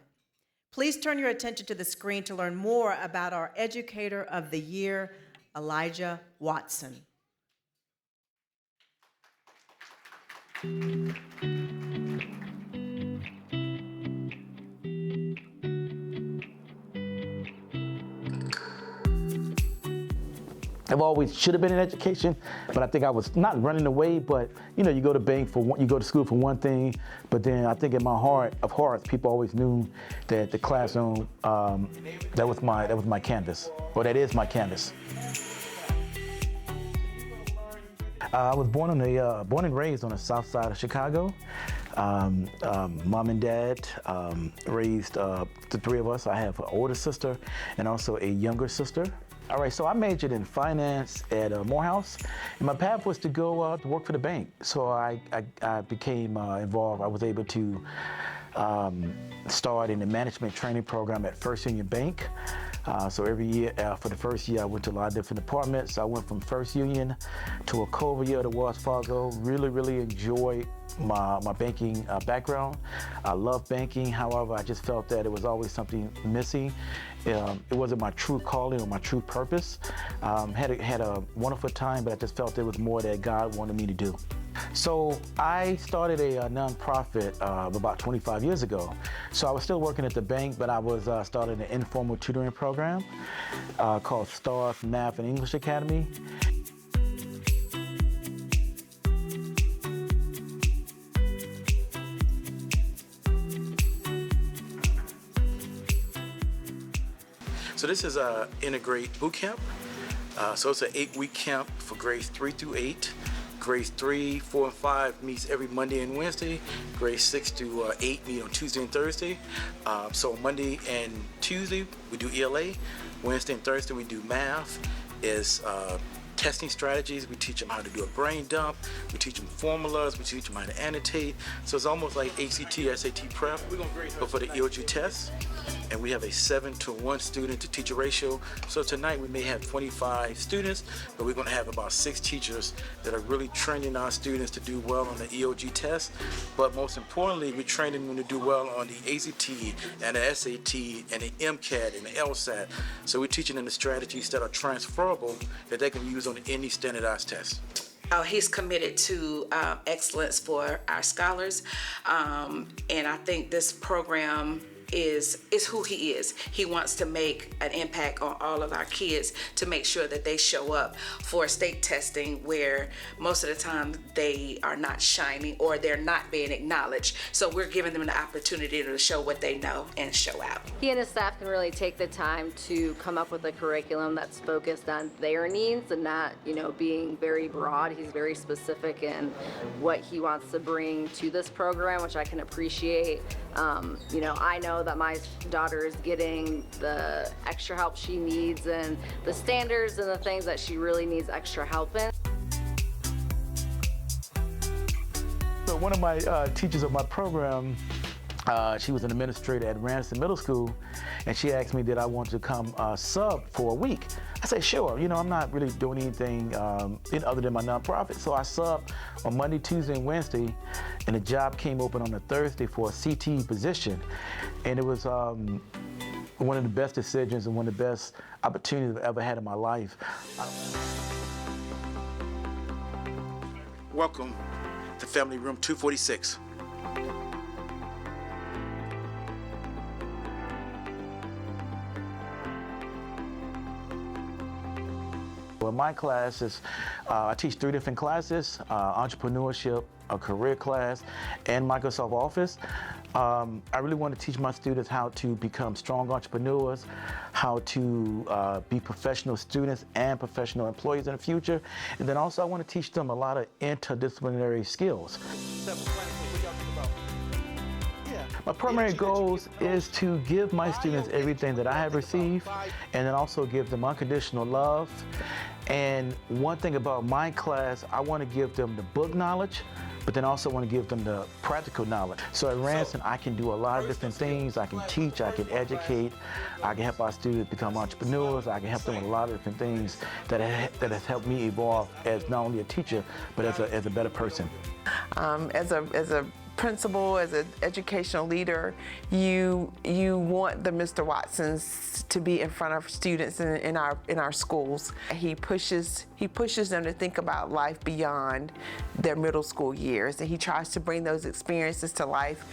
[SPEAKER 12] Please turn your attention to the screen to learn more about our Educator of the Year, Elijah Watson.
[SPEAKER 3] I've always should have been in education, but I think I was not running away. But you know, you go to bank for one, you go to school for one thing, but then I think in my heart of hearts, people always knew that the classroom that was my canvas, or that is my canvas. I was born and raised on the south side of Chicago. Mom and dad raised the three of us. I have an older sister and also a younger sister. All right, so I majored in finance at Morehouse, and my path was to go to work for the bank. So I became involved. I was able to start in the management training program at First Union Bank. So every year, for the first year, I went to a lot of different departments. I went from First Union to Wachovia to Wells Fargo. Really enjoyed my banking background. I love banking. However, I just felt that it was always something missing. It wasn't my true calling or my true purpose. Had a wonderful time, but I just felt there was more that God wanted me to do. So I started a nonprofit about 25 years ago. So I was still working at the bank, but I was starting an informal tutoring program called STARS Math and English Academy. So this is a Integrate Boot Camp. So it's an 8-week camp for grades 3 through 8. Grades 3, 4, and 5 meets every Monday and Wednesday. Grades 6 to 8 meet on Tuesday and Thursday. So Monday and Tuesday we do ELA. Wednesday and Thursday we do math. Is testing strategies. We teach them how to do a brain dump. We teach them formulas. We teach them how to annotate. So it's almost like ACT, SAT prep, but for the EOG test. And we have a 7-to-1 student to teacher ratio. So tonight we may have 25 students, but we're going to have about 6 teachers that are really training our students to do well on the EOG test. But most importantly, we're training them to do well on the ACT and the SAT and the MCAT and the LSAT. So we're teaching them the strategies that are transferable that they can use on any standardized test.
[SPEAKER 4] He's committed to excellence for our scholars, and I think this program is who he is. He wants to make an impact on all of our kids to make sure that they show up for state testing where most of the time they are not shining or they're not being acknowledged. So we're giving them the opportunity to show what they know and show out.
[SPEAKER 5] He and his staff can really take the time to come up with a curriculum that's focused on their needs and not, being very broad. He's very specific in what he wants to bring to this program, which I can appreciate. I know that my daughter is getting the extra help she needs and the standards and the things that she really needs extra help in.
[SPEAKER 3] So one of my teachers of my program, she was an administrator at Ransom Middle School, and she asked me did I want to come sub for a week. I said, sure. I'm not really doing anything other than my nonprofit. So I subbed on Monday, Tuesday, and Wednesday, and the job came open on a Thursday for a CT position. And it was one of the best decisions and one of the best opportunities I've ever had in my life. Welcome to Family Room 246. my classes, I teach 3 different classes, entrepreneurship, a career class, and Microsoft Office. I really want to teach my students how to become strong entrepreneurs, how to be professional students and professional employees in the future. And then also I want to teach them a lot of interdisciplinary skills. My primary goals is to give my students everything that I have received, and then also give them unconditional love. And one thing about my class, I want to give them the book knowledge, but then also want to give them the practical knowledge. So at Ranson, I can do a lot of different things. I can teach, I can educate, I can help our students become entrepreneurs, I can help them with a lot of different things that has helped me evolve as not only a teacher, but as a better person.
[SPEAKER 6] As a principal, as an educational leader, you want the Mr. Watsons to be in front of students in our schools. He pushes them to think about life beyond their middle school years, and he tries to bring those experiences to life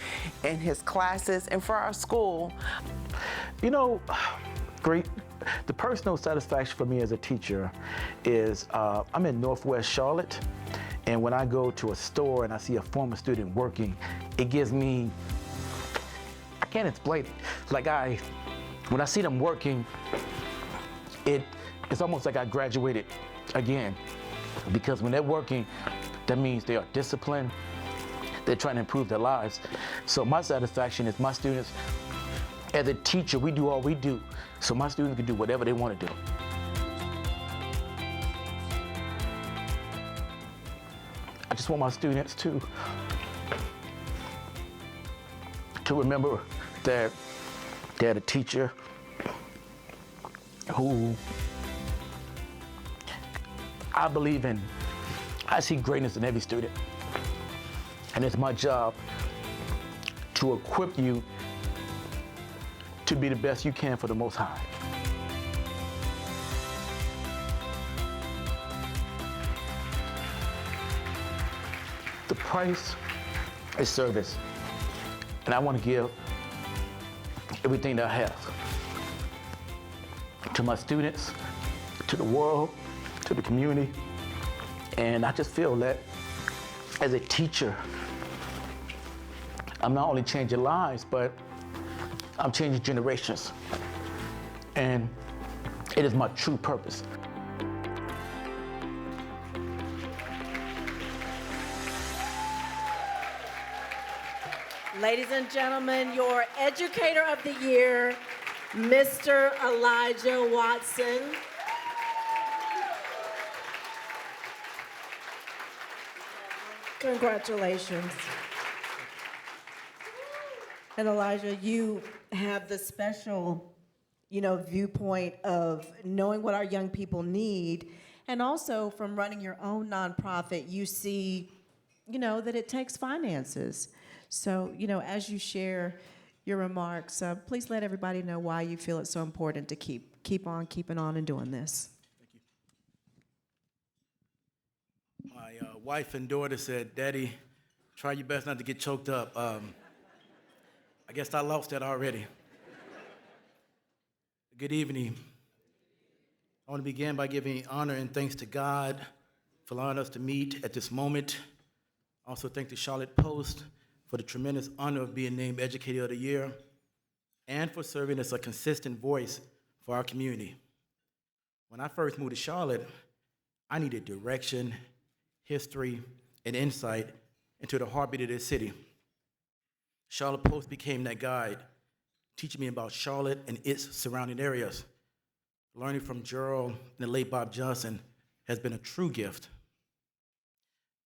[SPEAKER 6] in his classes and for our school.
[SPEAKER 3] You know, the personal satisfaction for me as a teacher is I'm in Northwest Charlotte. And when I go to a store and I see a former student working, it gives me, I can't explain it. Like when I see them working, it's almost like I graduated again. Because when they're working, that means they are disciplined, they're trying to improve their lives. So my satisfaction is my students, as a teacher, we do all we do. So my students can do whatever they want to do. I just want my students to remember that they had a teacher who I believe in. I see greatness in every student. And it's my job to equip you to be the best you can for the Most High. The price is service, and I want to give everything that I have to my students, to the world, to the community, and I just feel that as a teacher, I'm not only changing lives, but I'm changing generations, and it is my true purpose.
[SPEAKER 19] Ladies and gentlemen, your Educator of the Year, Mr. Elijah Watson. Congratulations. And Elijah, you have the special, viewpoint of knowing what our young people need, and also from running your own nonprofit, you see, that it takes finances. So, as you share your remarks, please let everybody know why you feel it's so important to keep on keeping on and doing this.
[SPEAKER 3] Thank you. My wife and daughter said, "Daddy, try your best not to get choked up." I guess I lost that already. Good evening. I want to begin by giving honor and thanks to God for allowing us to meet at this moment. Also thank the Charlotte Post for the tremendous honor of being named Educator of the Year, and for serving as a consistent voice for our community. When I first moved to Charlotte, I needed direction, history, and insight into the heartbeat of this city. Charlotte Post became that guide, teaching me about Charlotte and its surrounding areas. Learning from Gerald and the late Bob Johnson has been a true gift.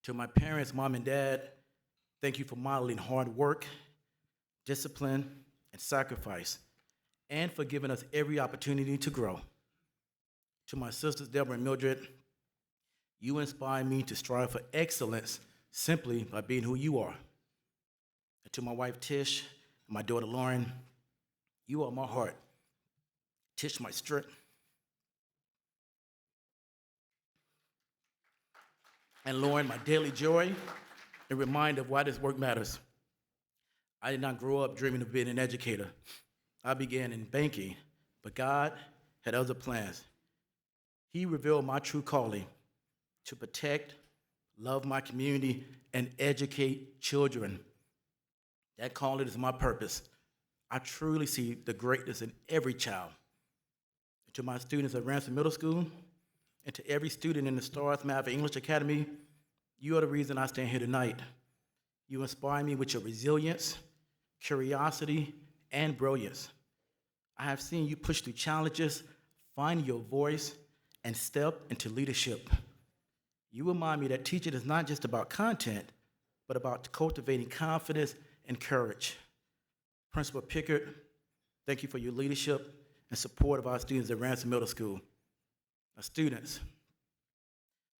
[SPEAKER 3] To my parents, mom and dad, thank you for modeling hard work, discipline, and sacrifice, and for giving us every opportunity to grow. To my sisters, Deborah and Mildred, you inspire me to strive for excellence simply by being who you are. And to my wife, Tish, and my daughter, Lauren, you are my heart. Tish, my strength. And Lauren, my daily joy, and reminder of why this work matters. I did not grow up dreaming of being an educator. I began in banking, but God had other plans. He revealed my true calling to protect, love my community, and educate children. That calling is my purpose. I truly see the greatness in every child. To my students at Ransom Middle School, and to every student in the Stars Math English Academy, you are the reason I stand here tonight. You inspire me with your resilience, curiosity, and brilliance. I have seen you push through challenges, find your voice, and step into leadership. You remind me that teaching is not just about content, but about cultivating confidence and courage. Principal Pickard, thank you for your leadership and support of our students at Ransom Middle School. Now, students,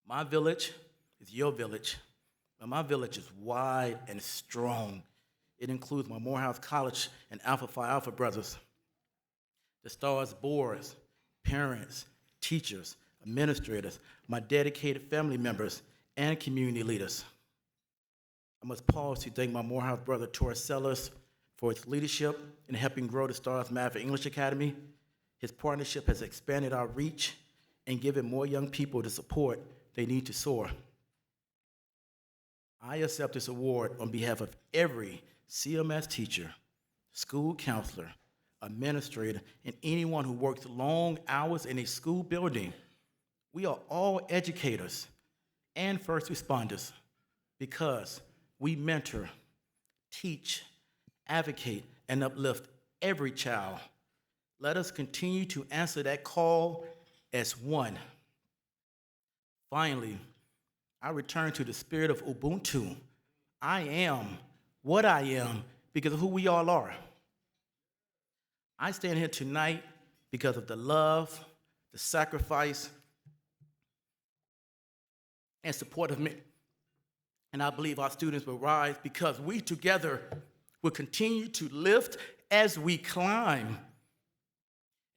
[SPEAKER 3] my village is your village, but my village is wide and strong. It includes my Morehouse College and Alpha Phi Alpha brothers, the Stars boards, parents, teachers, administrators, my dedicated family members, and community leaders. I must pause to thank my Morehouse brother, Torres Sellers, for his leadership in helping grow the Stars Math English Academy. His partnership has expanded our reach and given more young people the support they need to soar. I accept this award on behalf of every CMS teacher, school counselor, administrator, and anyone who works long hours in a school building. We are all educators and first responders because we mentor, teach, advocate, and uplift every child. Let us continue to answer that call as one. Finally, I return to the spirit of Ubuntu. I am what I am because of who we all are. I stand here tonight because of the love, the sacrifice, and support of me. And I believe our students will rise because we together will continue to lift as we climb.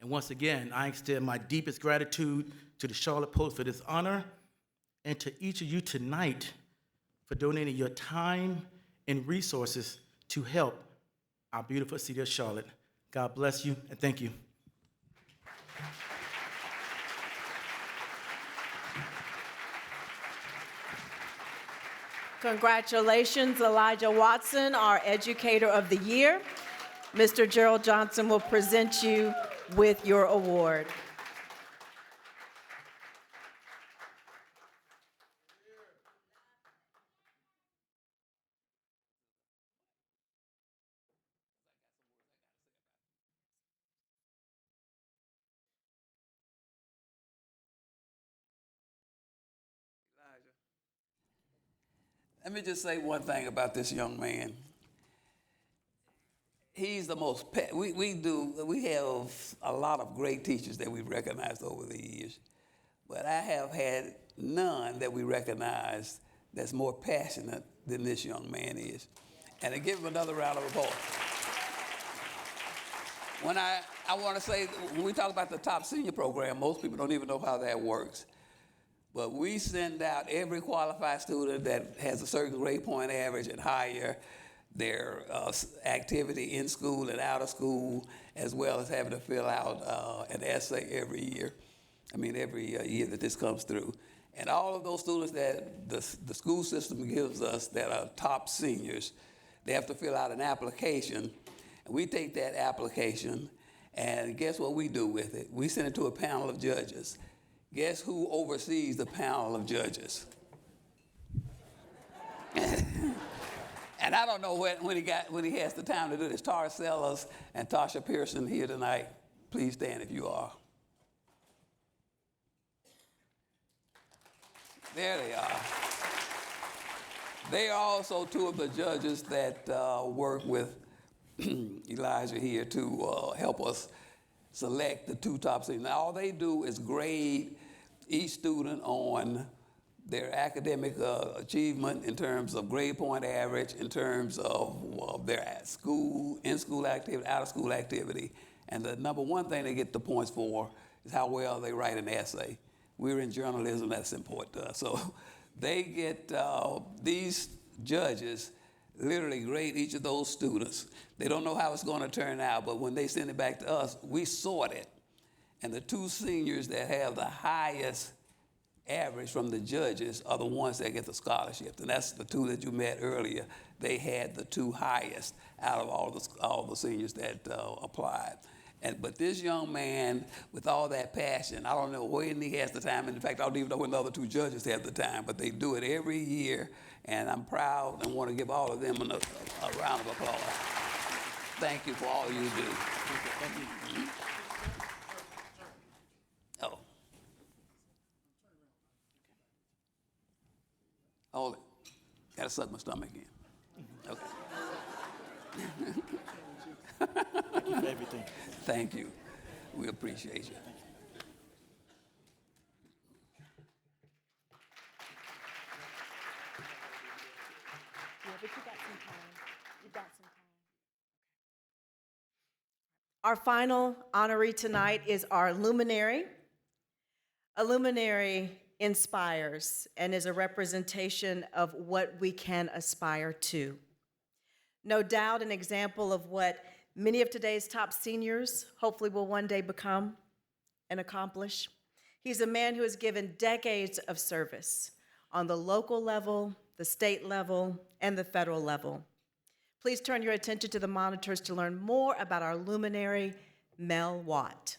[SPEAKER 3] And once again, I extend my deepest gratitude to the Charlotte Post for this honor, and to each of you tonight for donating your time and resources to help our beautiful city of Charlotte. God bless you, and thank you.
[SPEAKER 12] Congratulations, Elijah Watson, our Educator of the Year. Mr. Gerald Johnson will present you with your award.
[SPEAKER 1] Let me just say one thing about this young man. He's the most, we have a lot of great teachers that we've recognized over the years, but I have had none that we recognize that's more passionate than this young man is. And to give him another round of applause. I want to say, when we talk about the top senior program, most people don't even know how that works. But we send out every qualified student that has a certain grade point average and higher, their activity in school and out of school, as well as having to fill out an essay every year. Every year that this comes through. And all of those students that the school system gives us that are top seniors, they have to fill out an application. And we take that application, and guess what we do with it? We send it to a panel of judges. Guess who oversees the panel of judges? And I don't know when he has the time to do this. Tara Sellers and Tasha Pearson here tonight. Please stand if you are. There they are. They are also two of the judges that work with Elijah here to help us select the two top seniors. Now, all they do is grade each student on their academic achievement in terms of grade point average, in terms of their in-school activity, out-of-school activity. And the number one thing they get the points for is how well they write an essay. We're in journalism, that's important to us. So they get, these judges literally grade each of those students. They don't know how it's going to turn out, but when they send it back to us, we sort it. And the two seniors that have the highest average from the judges are the ones that get the scholarships. And that's the two that you met earlier. They had the two highest out of all the seniors that applied. But this young man, with all that passion, I don't know when he has the time. In fact, I don't even know when the other two judges have the time, but they do it every year. And I'm proud and want to give all of them a round of applause. Thank you for all you do. Oh. Hold it. Gotta suck my stomach in. Okay.
[SPEAKER 7] Thank you for everything.
[SPEAKER 1] Thank you. We appreciate you.
[SPEAKER 19] Yeah, but you got some time. You got some time.
[SPEAKER 12] Our final honoree tonight is our luminary. A luminary inspires and is a representation of what we can aspire to. No doubt an example of what many of today's top seniors hopefully will one day become and accomplish. He's a man who has given decades of service on the local level, the state level, and the federal level. Please turn your attention to the monitors to learn more about our luminary, Mel Watt.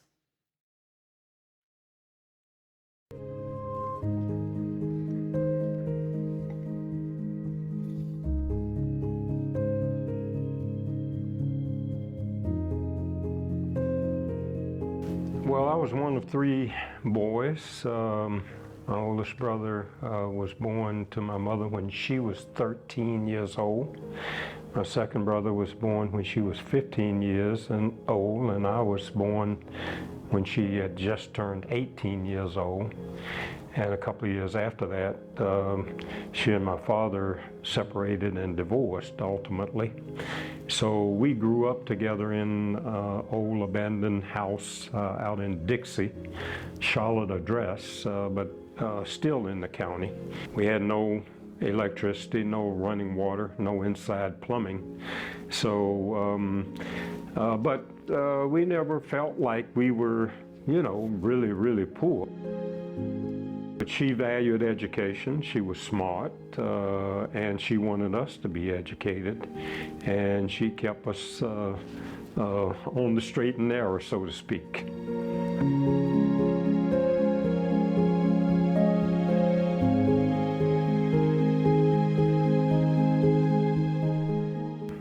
[SPEAKER 8] Well, I was one of three boys. My oldest brother was born to my mother when she was 13 years old. My second brother was born when she was 15 years old, and I was born when she had just turned 18 years old. And a couple of years after that, she and my father separated and divorced ultimately. So we grew up together in an old abandoned house out in Dixie, Charlotte address, but still in the county. We had no electricity, no running water, no inside plumbing. So, but we never felt like we were, really, really poor. But she valued education. She was smart, and she wanted us to be educated. And she kept us on the straight and narrow, so to speak.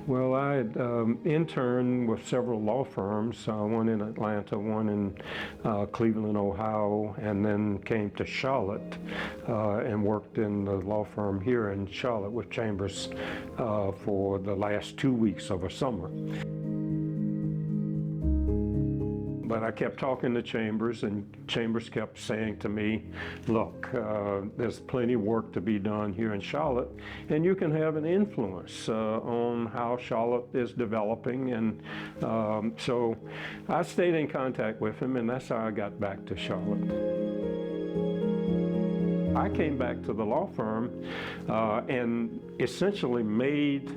[SPEAKER 8] Well, I had interned with several law firms, one in Atlanta, one in Cleveland, Ohio, and then came to Charlotte and worked in the law firm here in Charlotte with Chambers for the last 2 weeks of a summer. But I kept talking to Chambers, and Chambers kept saying to me, look, there's plenty of work to be done here in Charlotte, and you can have an influence on how Charlotte is developing. And so I stayed in contact with him, and that's how I got back to Charlotte. I came back to the law firm and essentially made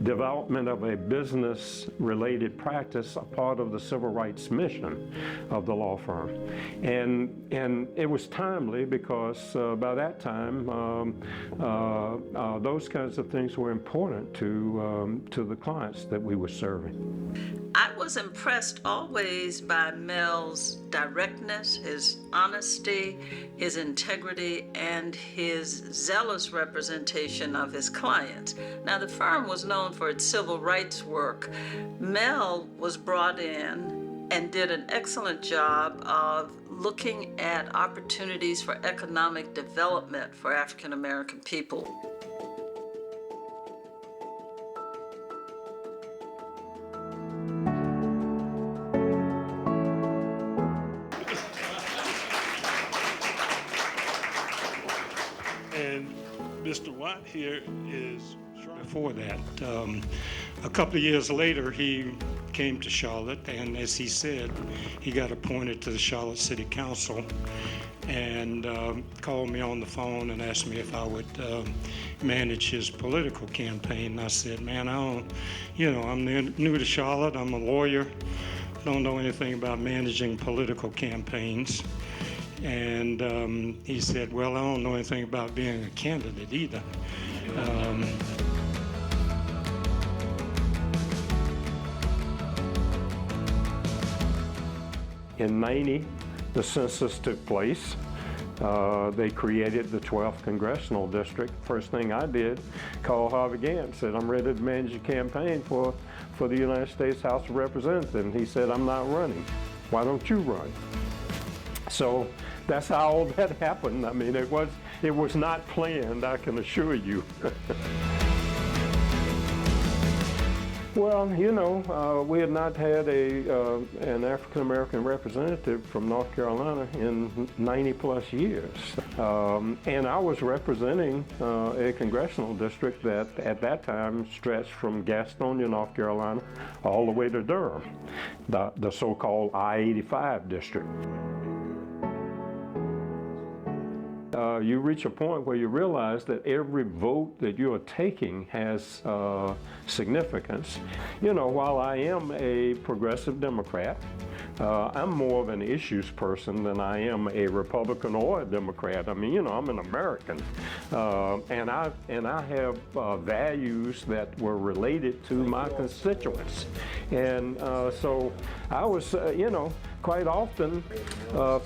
[SPEAKER 8] development of a business-related practice a part of the civil rights mission of the law firm. And it was timely because by that time, those kinds of things were important to the clients that we were serving.
[SPEAKER 9] I was impressed always by Mel's directness, his honesty, his integrity, and his zealous representation of his clients. Now, the firm was known for its civil rights work. Mel was brought in and did an excellent job of looking at opportunities for economic development for African American people.
[SPEAKER 8] And Mr. Watt here is before that. A couple of years later, he came to Charlotte, and as he said, he got appointed to the Charlotte City Council and called me on the phone and asked me if I would manage his political campaign. And I said, man, I'm new to Charlotte. I'm a lawyer. don't know anything about managing political campaigns. And he said, well, I don't know anything about being a candidate either. In '90, the census took place. They created the 12th Congressional District. First thing I did, called Harvey Gantt, said, I'm ready to manage a campaign for the United States House of Representatives. And he said, I'm not running. Why don't you run? So that's how all that happened. I mean, it was not planned, I can assure you. Well, you know, we had not had an African-American representative from North Carolina in 90 plus years. And I was representing a congressional district that at that time stretched from Gastonia, North Carolina, all the way to Durham, the so-called I-85 district. You reach a point where you realize that every vote that you are taking has significance. You know, while I am a progressive Democrat, I'm more of an issues person than I am a Republican or a Democrat. I mean, you know, I'm an American, and I have values that were related to my constituents, and so I was, you know, quite often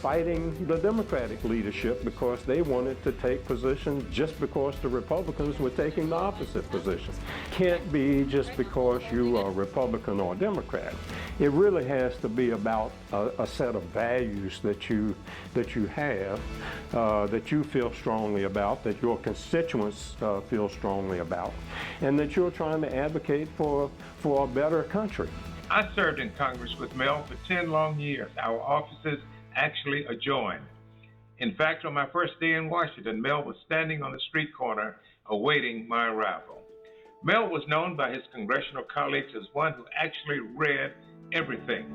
[SPEAKER 8] fighting the Democratic leadership because they wanted to take positions just because the Republicans were taking the opposite position. Can't be just because you are Republican or Democrat. It really has to be about a set of values that you have, that you feel strongly about, that your constituents feel strongly about, and that you're trying to advocate for a better country.
[SPEAKER 10] I served in Congress with Mel for 10 long years. Our offices actually adjoined. In fact, on my first day in Washington, Mel was standing on the street corner awaiting my arrival. Mel was known by his congressional colleagues as one who actually read everything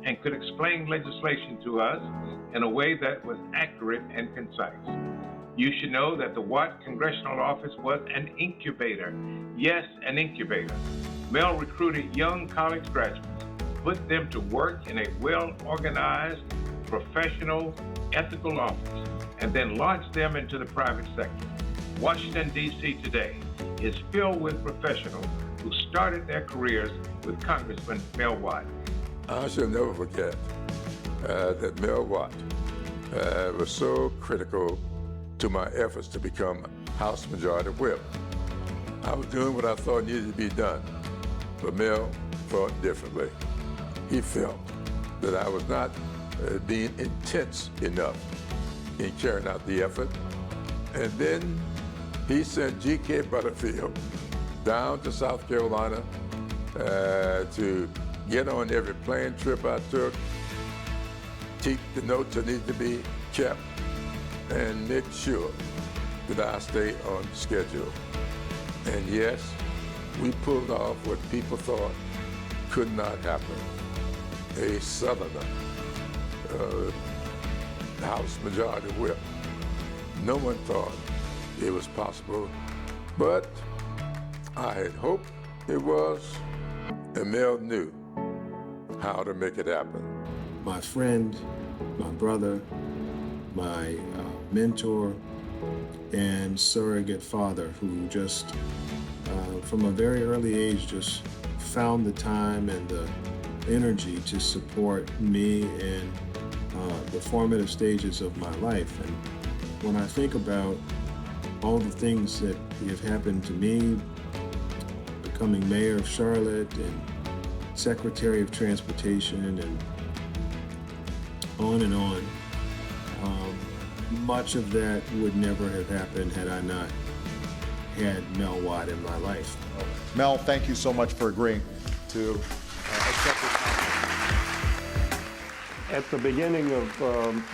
[SPEAKER 10] and could explain legislation to us in a way that was accurate and concise. You should know that the Watt Congressional Office was an incubator. Yes, an incubator. Mel recruited young college graduates, put them to work in a well-organized, professional, ethical office, and then launched them into the private sector. Washington, D.C. today is filled with professionals who started their careers with Congressman Mel Watt.
[SPEAKER 11] I shall never forget that Mel Watt was so critical to my efforts to become House Majority Whip. I was doing what I thought needed to be done, but Mel thought differently. He felt that I was not being intense enough in carrying out the effort. And then he sent G.K. Butterfield down to South Carolina to get on every plane trip I took, keep the notes that need to be kept, and make sure that I stay on schedule. And yes, we pulled off what people thought could not happen. A Southerner, House Majority Whip. No one thought it was possible, but I had hoped it was, and Mel knew how to make it happen.
[SPEAKER 14] My friend, my brother, my mentor, and surrogate father who just, from a very early age, just found the time and the energy to support me in the formative stages of my life. And when I think about all the things that have happened to me, becoming mayor of Charlotte and Secretary of Transportation and on, much of that would never have happened had I not had Mel Watt in my life.
[SPEAKER 13] Mel, thank you so much for agreeing to accept this nomination.
[SPEAKER 8] At the beginning of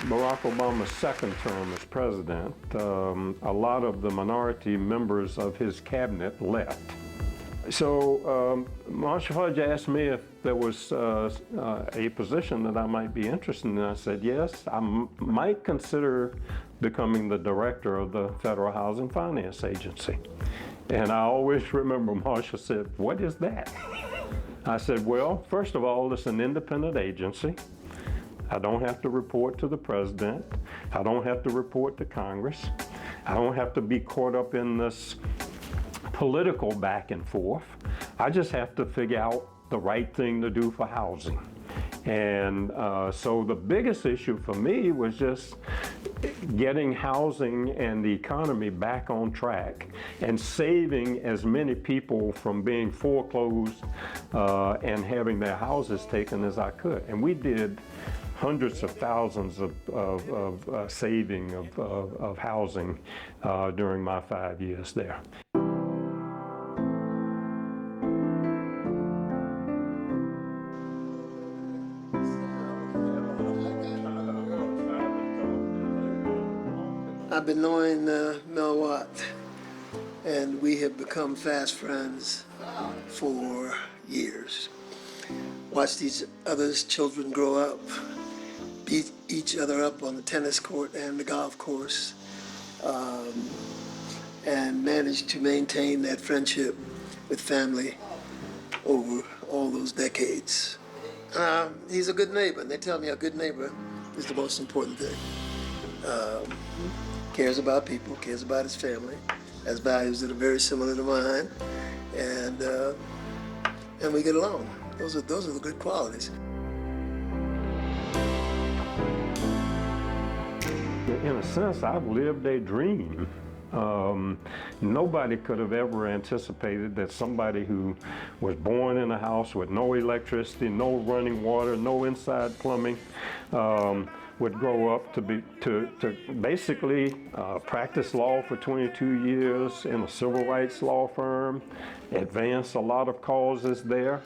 [SPEAKER 8] Barack Obama's second term as president, a lot of the minority members of his cabinet left. So Marshall Fudge asked me if there was a position that I might be interested in. I said, yes, I might consider becoming the director of the Federal Housing Finance Agency. And I always remember Marshall said, what is that? I said, well, first of all, it's an independent agency. I don't have to report to the president. I don't have to report to Congress. I don't have to be caught up in this political back and forth. I just have to figure out the right thing to do for housing. And so the biggest issue for me was just getting housing and the economy back on track and saving as many people from being foreclosed and having their houses taken as I could. And we did hundreds of thousands of saving of housing during my 5 years there.
[SPEAKER 16] I've been knowing Mel Watt, and we have become fast friends for years. Watched each other's children grow up, beat each other up on the tennis court and the golf course, and managed to maintain that friendship with family over all those decades. He's a good neighbor, and they tell me a good neighbor is the most important thing. Cares about people, cares about his family, has values that are very similar to mine, and we get along. Those are the good qualities.
[SPEAKER 8] In a sense, I've lived a dream. Nobody could have ever anticipated that somebody who was born in a house with no electricity, no running water, no inside plumbing, would grow up to basically practice law for 22 years in a civil rights law firm, advance a lot of causes there,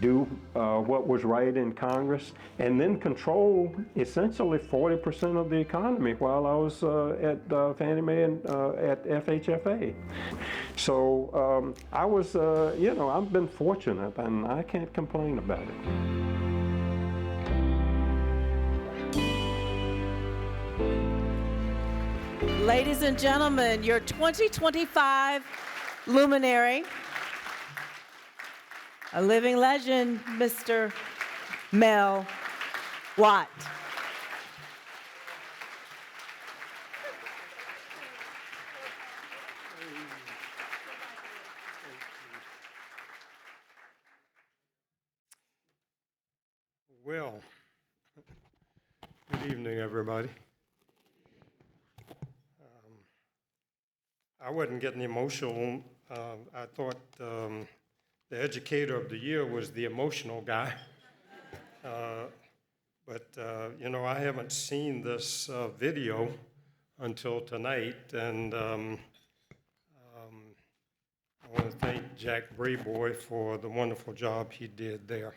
[SPEAKER 8] do what was right in Congress, and then control essentially 40% of the economy while I was at Fannie Mae and at FHFA. So I was, I've been fortunate, and I can't complain about it.
[SPEAKER 12] Ladies and gentlemen, your 2025 Luminary, a living legend, Mr. Mel Watt.
[SPEAKER 17] Well, good evening, everybody. I wasn't getting emotional. I thought the Educator of the Year was the emotional guy. But I haven't seen this video until tonight, and I want to thank Jack Brayboy for the wonderful job he did there.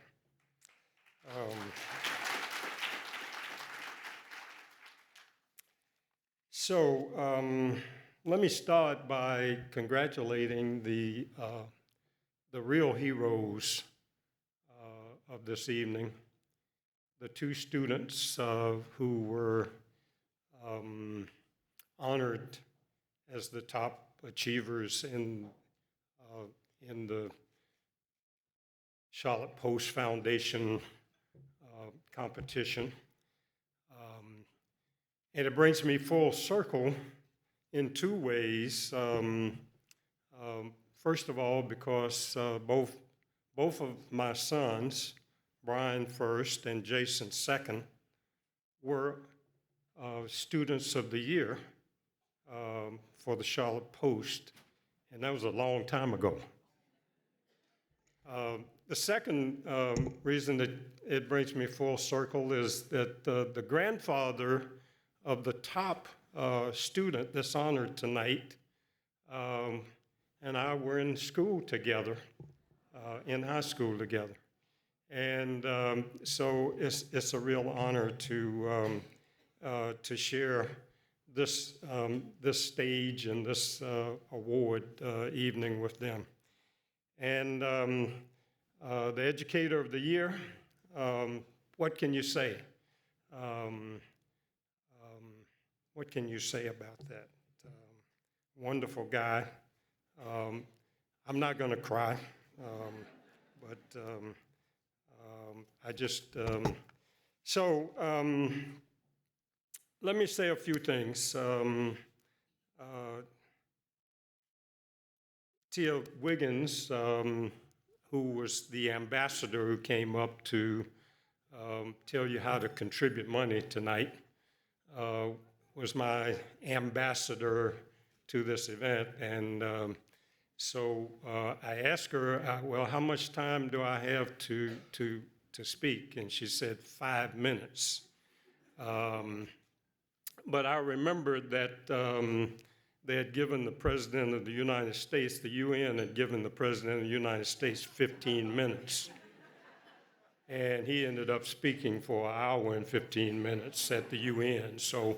[SPEAKER 17] Let me start by congratulating the real heroes of this evening, the two students who were honored as the top achievers in the Charlotte Post Foundation competition. And it brings me full circle in two ways. First of all, because both of my sons, Brian first and Jason second, were students of the year for the Charlotte Post, and that was a long time ago. The second reason that it brings me full circle is that the grandfather of the top student that's honored tonight and I were in school together, in high school together. And so it's a real honor to share this stage and this award evening with them. And the Educator of the Year, what can you say? What can you say about that? Wonderful guy. I'm not going to cry, But I just, so let me say a few things. Tia Wiggins, who was the ambassador who came up to tell you how to contribute money tonight, was my ambassador to this event. And so I asked her, well, how much time do I have to speak? And she said 5 minutes. But I remembered that they had given the President of the United States, the UN had given the President of the United States 15 minutes. And he ended up speaking for an hour and 15 minutes at the UN. So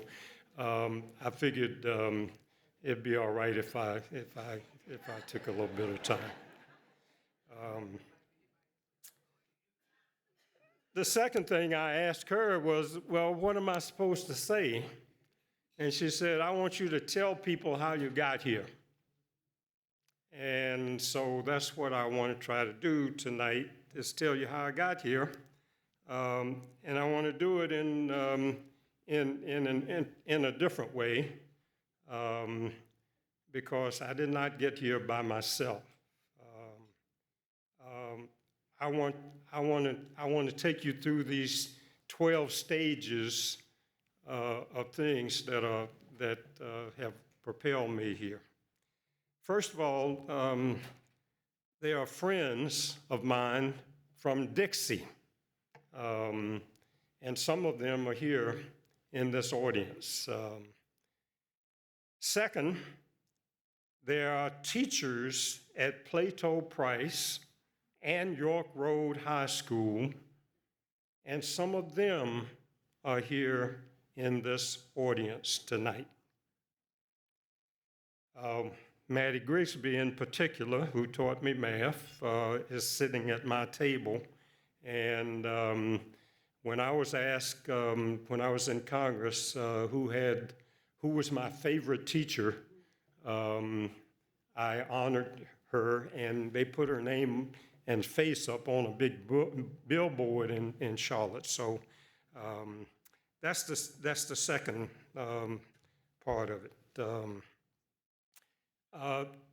[SPEAKER 17] I figured it'd be all right if I took a little bit of time. The second thing I asked her was, well, what am I supposed to say? And she said, I want you to tell people how you got here. And so that's what I want to try to do tonight, is tell you how I got here. And I want to do it in a different way, because I did not get here by myself. I want to take you through these 12 stages of things that have propelled me here. First of all, they are friends of mine from Dixie, and some of them are here in this audience. Second, there are teachers at Plato Price and York Road High School, and some of them are here in this audience tonight. Maddie Grigsby in particular, who taught me math, is sitting at my table. And when I was asked, when I was in Congress, who was my favorite teacher, I honored her, and they put her name and face up on a big billboard in Charlotte. So that's the second part of it.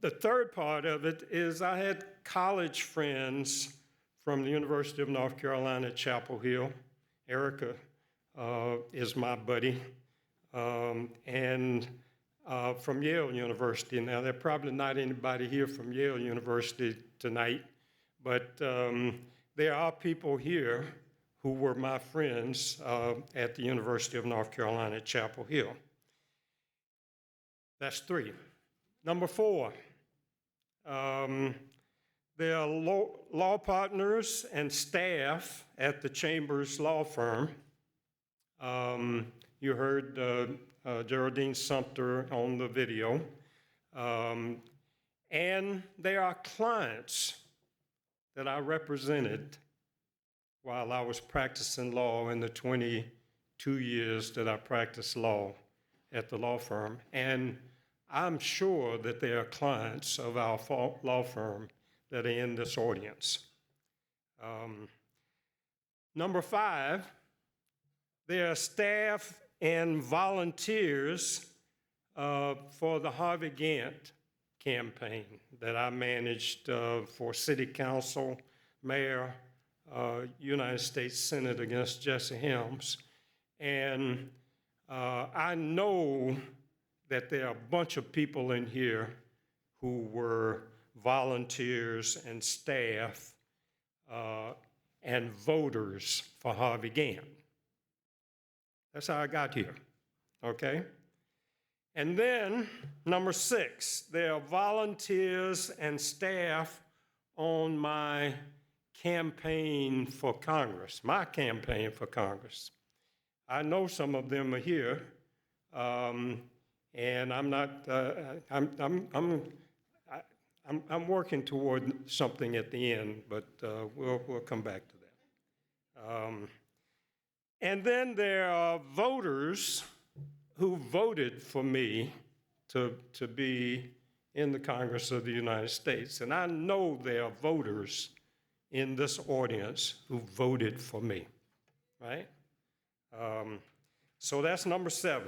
[SPEAKER 17] The third part of it is I had college friends from the University of North Carolina at Chapel Hill. Erica is my buddy, and from Yale University. Now, there's probably not anybody here from Yale University tonight, but there are people here who were my friends at the University of North Carolina at Chapel Hill. That's 3. Number 4, there are law partners and staff at the Chambers Law Firm. You heard Geraldine Sumter on the video. And there are clients that I represented while I was practicing law in the 22 years that I practiced law at the law firm. And I'm sure that there are clients of our law firm that are in this audience. Number 5, there are staff and volunteers for the Harvey Gantt campaign that I managed for City Council, Mayor, United States Senate against Jesse Helms. And I know that there are a bunch of people in here who were volunteers and staff and voters for Harvey Gantt. That's how I got here, okay? And then, number 6, there are volunteers and staff on my campaign for Congress, my campaign for Congress. I know some of them are here, and I'm not, I'm working toward something at the end, but we'll come back to that. And then there are voters who voted for me to be in the Congress of the United States. And I know there are voters in this audience who voted for me, right? So that's number 7.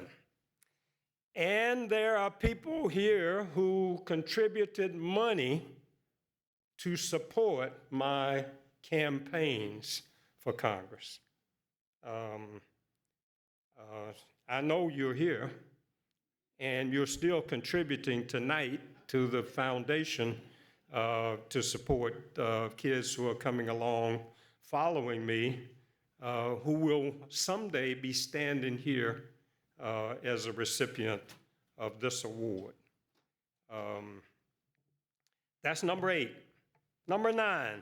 [SPEAKER 17] And there are people here who contributed money to support my campaigns for Congress. I know you're here, and you're still contributing tonight to the foundation to support kids who are coming along following me, who will someday be standing here as a recipient of this award. That's number 8. Number 9,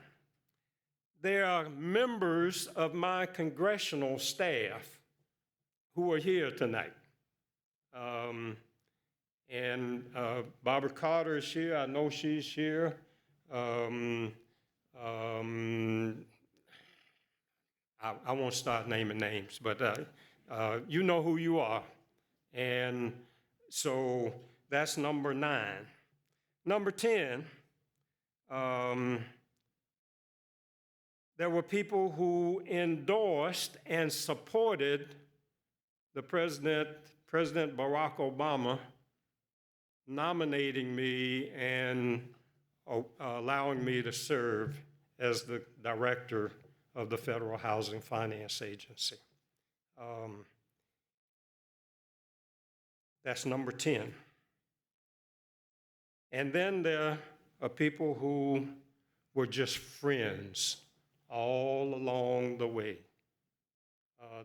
[SPEAKER 17] there are members of my congressional staff who are here tonight. And Barbara Carter is here. I know she's here. I won't start naming names, but you know who you are. And so that's number 9. Number 10, there were people who endorsed and supported the President Barack Obama nominating me and allowing me to serve as the director of the Federal Housing Finance Agency. That's number 10. And then there are people who were just friends all along the way.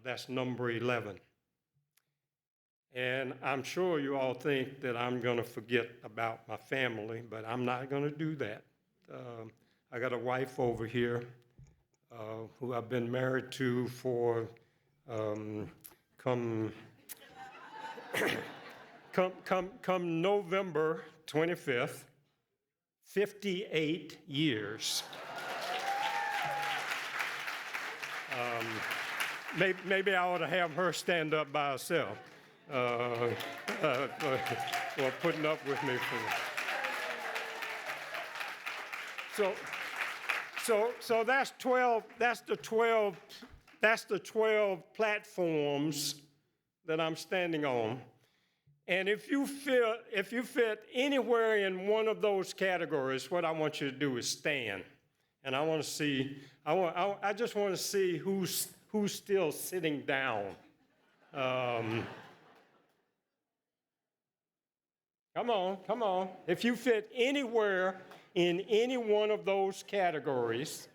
[SPEAKER 17] That's number 11. And I'm sure you all think that I'm going to forget about my family, but I'm not going to do that. I got a wife over here who I've been married to for come November 25th, 58 years. Maybe I ought to have her stand up by herself. Or putting up with me for so that's 12. That's the 12 platforms that I'm standing on. And if you fit anywhere in one of those categories, what I want you to do is stand. And I want to see. I just want to see who's still sitting down. Come on. If you fit anywhere in any one of those categories,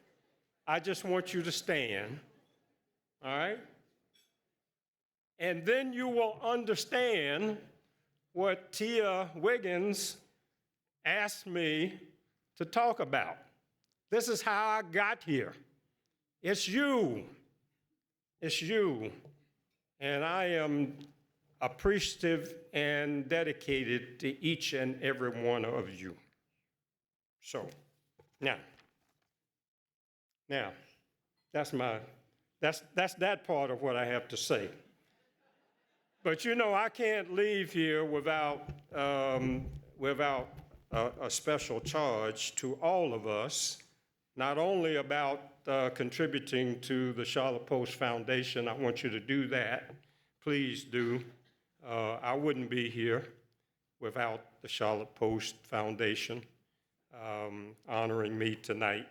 [SPEAKER 17] I just want you to stand, all right? And then you will understand what Tia Wiggins asked me to talk about. This is how I got here. It's you. It's you. And I am appreciative and dedicated to each and every one of you. So, now, that's that part of what I have to say. But you know, I can't leave here without a special charge to all of us, not only about contributing to the Charlotte Post Foundation. I want you to do that. Please do. I wouldn't be here without the Charlotte Post Foundation honoring me tonight.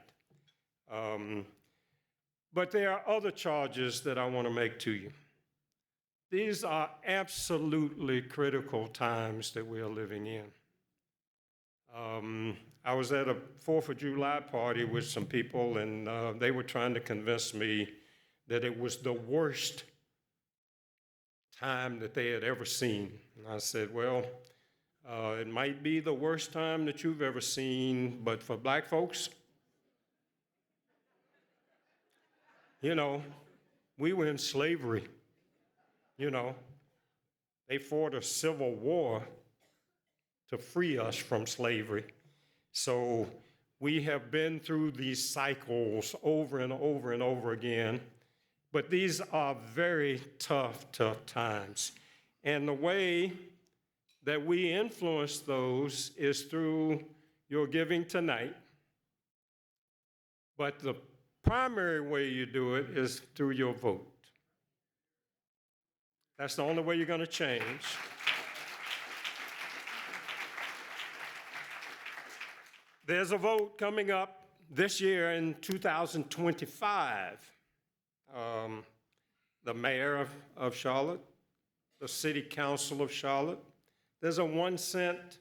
[SPEAKER 17] But there are other charges that I want to make to you. These are absolutely critical times that we are living in. I was at a 4th of July party with some people, and they were trying to convince me that it was the worst time that they had ever seen. And I said, well, it might be the worst time that you've ever seen, but for black folks, you know, we were in slavery. You know, they fought a civil war to free us from slavery. So we have been through these cycles over and over and over again. But these are very tough times. And the way that we influence those is through your giving tonight, But the primary way you do it is through your vote. That's the only way you're going to change. There's a vote coming up this year in 2025. The mayor of Charlotte, the city council of Charlotte. There's a 1-cent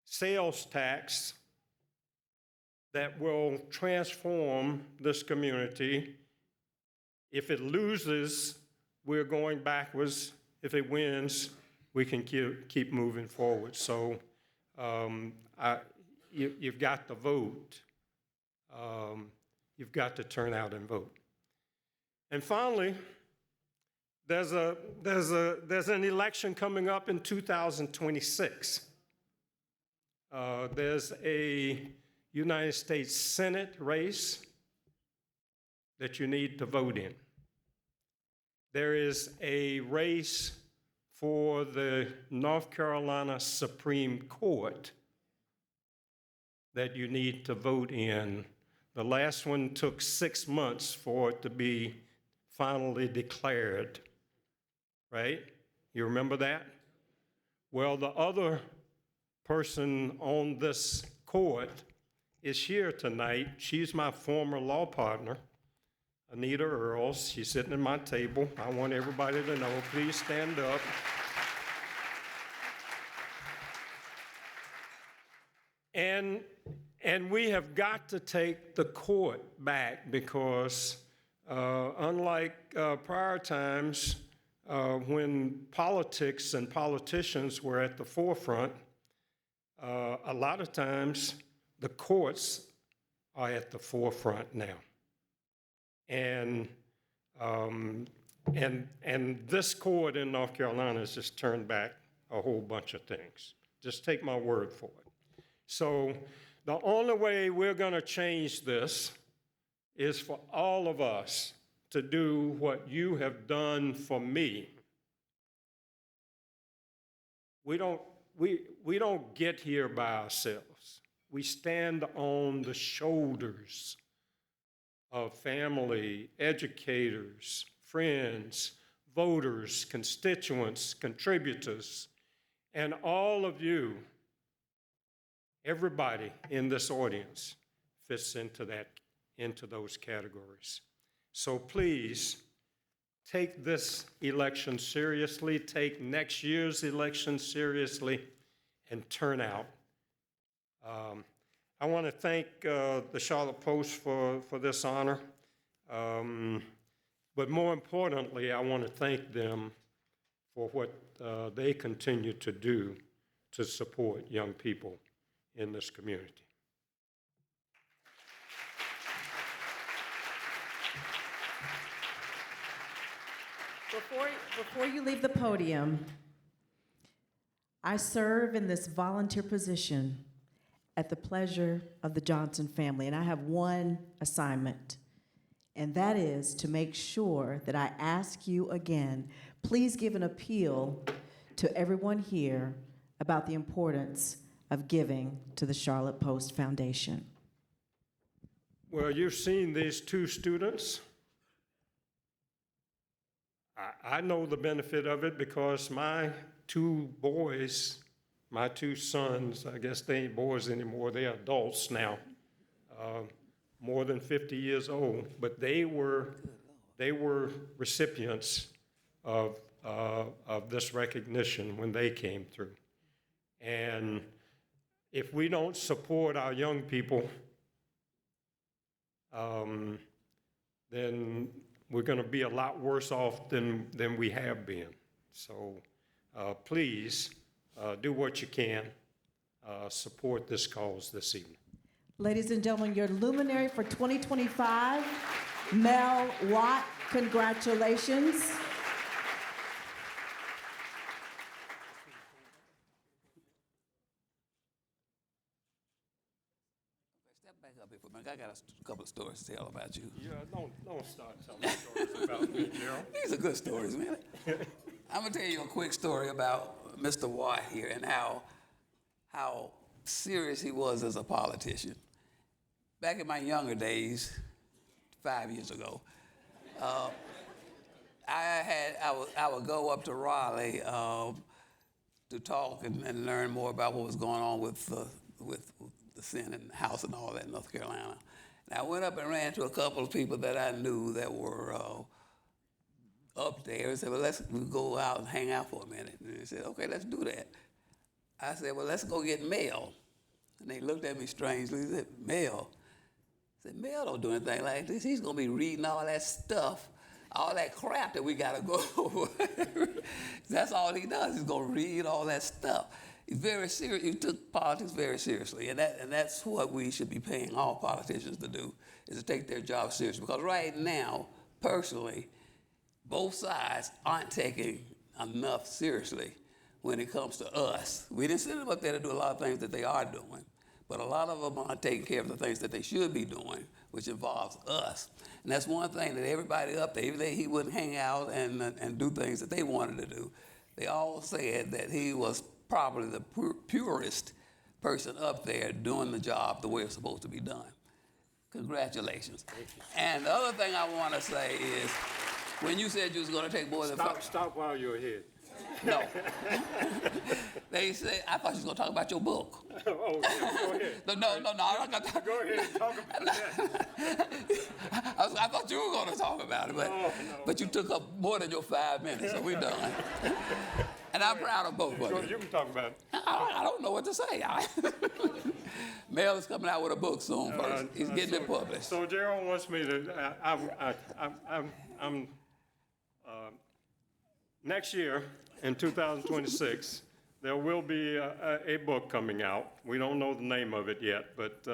[SPEAKER 17] sales tax that will transform this community. If it loses, we're going backwards. If it wins, we can keep moving forward. So you've got to vote. You've got to turn out and vote. And finally, there's an election coming up in 2026. There's a United States Senate race that you need to vote in. There is a race for the North Carolina Supreme Court that you need to vote in. The last one took 6 months for it to be finally declared, right? You remember that? Well, the other person on this court is here tonight. She's my former law partner, Anita Earls. She's sitting at my table. I want everybody to know, please stand up. And we have got to take the court back because unlike prior times when politics and politicians were at the forefront, a lot of times the courts are at the forefront now. And this court in North Carolina has just turned back a whole bunch of things. Just take my word for it. So the only way we're going to change this is for all of us to do what you have done for me. We don't get here by ourselves. We stand on the shoulders of family, educators, friends, voters, constituents, contributors, and all of you. Everybody in this audience fits into those categories. So please take this election seriously, take next year's election seriously, and turn out. I want to thank the Charlotte Post for this honor, but more importantly, I want to thank them for what they continue to do to support young people in this community.
[SPEAKER 12] Before you leave the podium, I serve in this volunteer position at the pleasure of the Johnson family, and I have one assignment, and that is to make sure that I ask you again, please give an appeal to everyone here about the importance of giving to the Charlotte Post Foundation.
[SPEAKER 17] Well, you've seen these two students. I know the benefit of it because my two boys, my two sons, I guess they ain't boys anymore, they're adults now, more than 50 years old, but they were recipients of this recognition when they came through. And if we don't support our young people, then we're going to be a lot worse off than we have been. So please do what you can. Support this cause this evening.
[SPEAKER 12] Ladies and gentlemen, your luminary for 2025, Mel Watt, congratulations.
[SPEAKER 1] I got a couple of stories to tell about you.
[SPEAKER 17] Yeah, don't start telling stories about me, Gerald.
[SPEAKER 1] These are good stories, man. I'm gonna tell you a quick story about Mr. Watt here and how serious he was as a politician. back in my younger days, 5 years ago, I would go up to Raleigh to talk and learn more about what was going on with the Senate and the House and all that in North Carolina. And I went up and ran into a couple of people that I knew that were up there and said, well, let's go out and hang out for a minute. And they said, okay, let's do that. I said, well, let's go get Mel. And they looked at me strangely. They said, Mel? I said, Mel don't do anything like this. He's going to be reading all that stuff, all that crap that we got to go over. That's all he does. He's going to read all that stuff. He's very serious. He took politics very seriously. And that's what we should be paying all politicians to do, is to take their job seriously. Because right now, personally, both sides aren't taking enough seriously when it comes to us. We didn't send them up there to do a lot of things that they are doing, but a lot of them aren't taking care of the things that they should be doing, which involves us. And that's one thing that everybody up there, even though he wouldn't hang out and do things that they wanted to do, they all said that he was probably the purest person up there doing the job the way it's supposed to be done. Congratulations. And the other thing I want to say is, when you said you was going to take more than
[SPEAKER 17] Stop while you're ahead.
[SPEAKER 1] No. They said, I thought you was going to talk about your book.
[SPEAKER 17] Oh, yeah, go ahead.
[SPEAKER 1] No, I'm not going to talk.
[SPEAKER 17] Go ahead and talk about that.
[SPEAKER 1] I thought you were going to talk about it, but you took up more than your 5 minutes, so we're done. And I'm proud of both of you.
[SPEAKER 17] You can talk about it.
[SPEAKER 1] I don't know what to say. Mel is coming out with a book soon first. He's getting it published.
[SPEAKER 17] So Gerald wants me to, next year, in 2026, there will be a book coming out. We don't know the name of it yet, but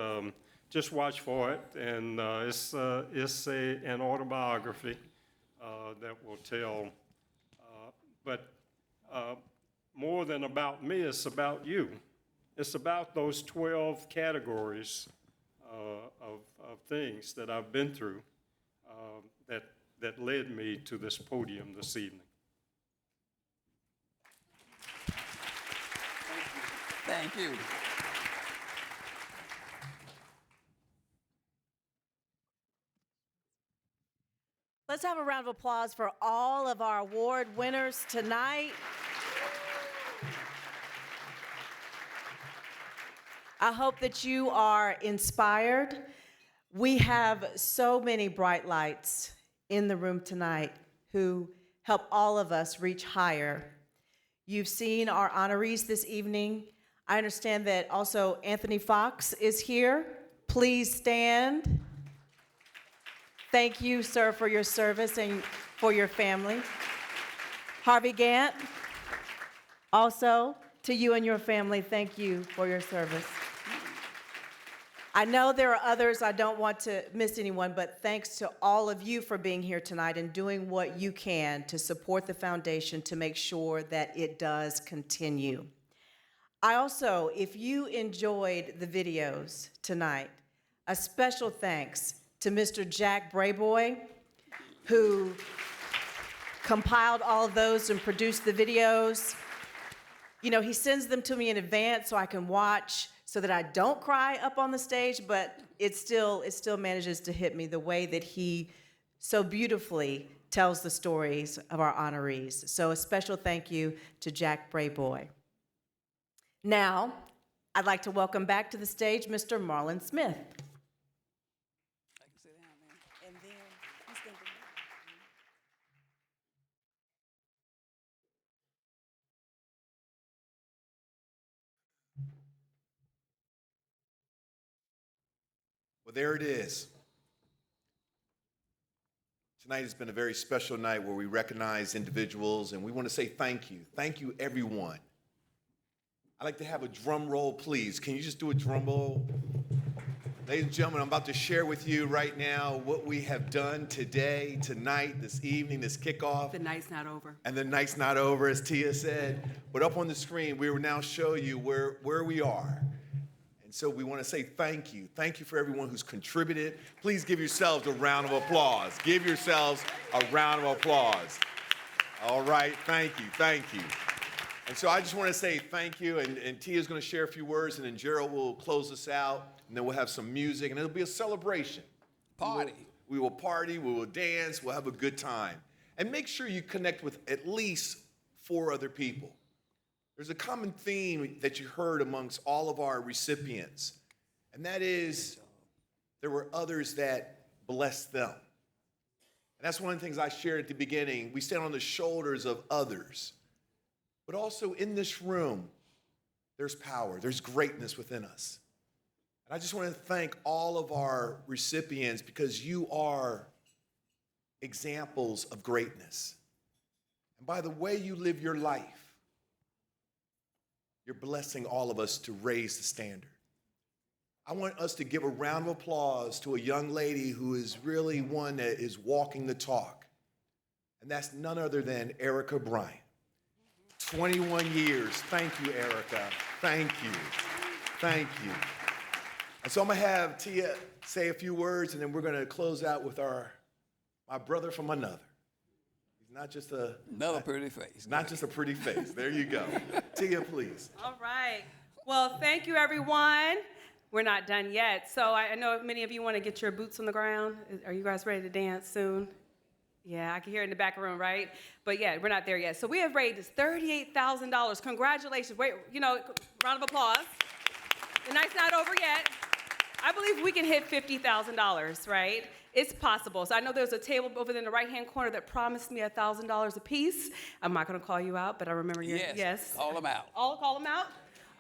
[SPEAKER 17] just watch for it. And it's an autobiography that will tell, but more than about me, it's about you. It's about those 12 categories of things that I've been through that led me to this podium this evening.
[SPEAKER 1] Thank you.
[SPEAKER 12] Let's have a round of applause for all of our award winners tonight. I hope that you are inspired. We have so many bright lights in the room tonight who help all of us reach higher. You've seen our honorees this evening. I understand that also Anthony Fox is here. Please stand. Thank you, sir, for your service and for your family. Harvey Gant, also to you and your family, thank you for your service. I know there are others, I don't want to miss anyone, but thanks to all of you for being here tonight and doing what you can to support the foundation to make sure that it does continue. I also, if you enjoyed the videos tonight, a special thanks to Mr. Jack Brayboy, who compiled all of those and produced the videos. You know, he sends them to me in advance so I can watch so that I don't cry up on the stage, but it still manages to hit me the way that he so beautifully tells the stories of our honorees. So a special thank you to Jack Brayboy. Now, I'd like to welcome back to the stage Mr. Marlon Smith.
[SPEAKER 13] Well, there it is. Tonight has been a very special night where we recognize individuals, and we want to say thank you. Thank you, everyone. I'd like to have a drum roll, please. Can you just do a drum roll? Ladies and gentlemen, I'm about to share with you right now what we have done today, tonight, this evening, this kickoff.
[SPEAKER 2] The night's not over.
[SPEAKER 13] And the night's not over, as Tia said. But up on the screen, we will now show you where we are. And so we want to say thank you. Thank you for everyone who's contributed. Please give yourselves a round of applause. Give yourselves a round of applause. All right, thank you, thank you. And so I just want to say thank you, and Tia's going to share a few words, and then Gerald will close us out. and then we'll have some music, and it'll be a celebration.
[SPEAKER 1] Party.
[SPEAKER 13] We will party, we will dance, we'll have a good time. And make sure you connect with at least 4 other people. There's a common theme that you heard amongst all of our recipients, and that is there were others that blessed them. And that's one of the things I shared at the beginning. We stand on the shoulders of others. But also in this room, there's power, there's greatness within us. And I just want to thank all of our recipients because you are examples of greatness. And by the way you live your life, you're blessing all of us to raise the standard. I want us to give a round of applause to a young lady who is really one that is walking the talk. And that's none other than Erica Bryant. 21 years. Thank you, Erica. Thank you. Thank you. And so I'm going to have Tia say a few words, and then we're going to close out with my brother from another. He's not just
[SPEAKER 1] another pretty face.
[SPEAKER 13] Not just a pretty face. There you go. Tia, please.
[SPEAKER 2] All right. Well, thank you, everyone. We're not done yet. So I know many of you want to get your boots on the ground. Are you guys ready to dance soon? Yeah, I can hear it in the back of the room, right? But yeah, we're not there yet. So we have raised $38,000. Congratulations. Wait, round of applause. The night's not over yet. I believe we can hit $50,000, right? It's possible. So I know there's a table over there in the right-hand corner that promised me $1,000 a piece. I'm not going to call you out, but I remember your yes.
[SPEAKER 1] Call them out.
[SPEAKER 2] I'll call them out.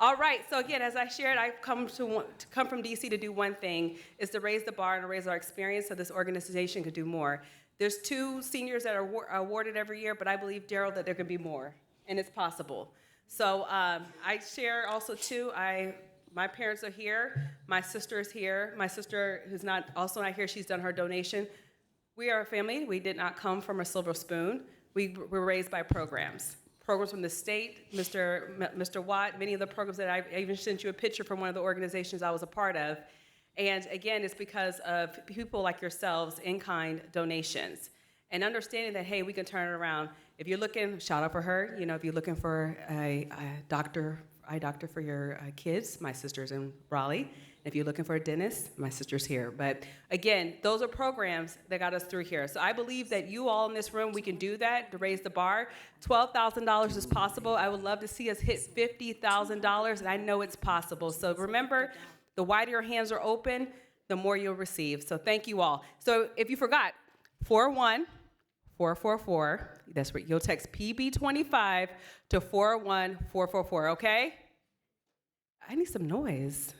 [SPEAKER 2] All right. So again, as I shared, I've come from DC to do one thing, is to raise the bar and to raise our experience so this organization could do more. There's 2 seniors that are awarded every year, but I believe, Daryl, that there could be more, and it's possible. So I share also, too, my parents are here. My sister is here. My sister, who's also not here, she's done her donation. We are a family. We did not come from a silver spoon. We were raised by programs from the state, Mr. Watt, many of the programs that I even sent you a picture from one of the organizations I was a part of. And again, it's because of people like yourselves, in-kind donations. And understanding that, hey, we can turn it around. If you're looking, shout out for her, if you're looking for eye doctor for your kids, my sister's in Raleigh. If you're looking for a dentist, my sister's here. But again, those are programs that got us through here. So I believe that you all in this room, we can do that to raise the bar. $12,000 is possible. I would love to see us hit $50,000, and I know it's possible. So remember, the wider your hands are open, the more you'll receive. So thank you all. So if you forgot, 41444, that's what you'll text PB25 to 41444, okay? I need some noise.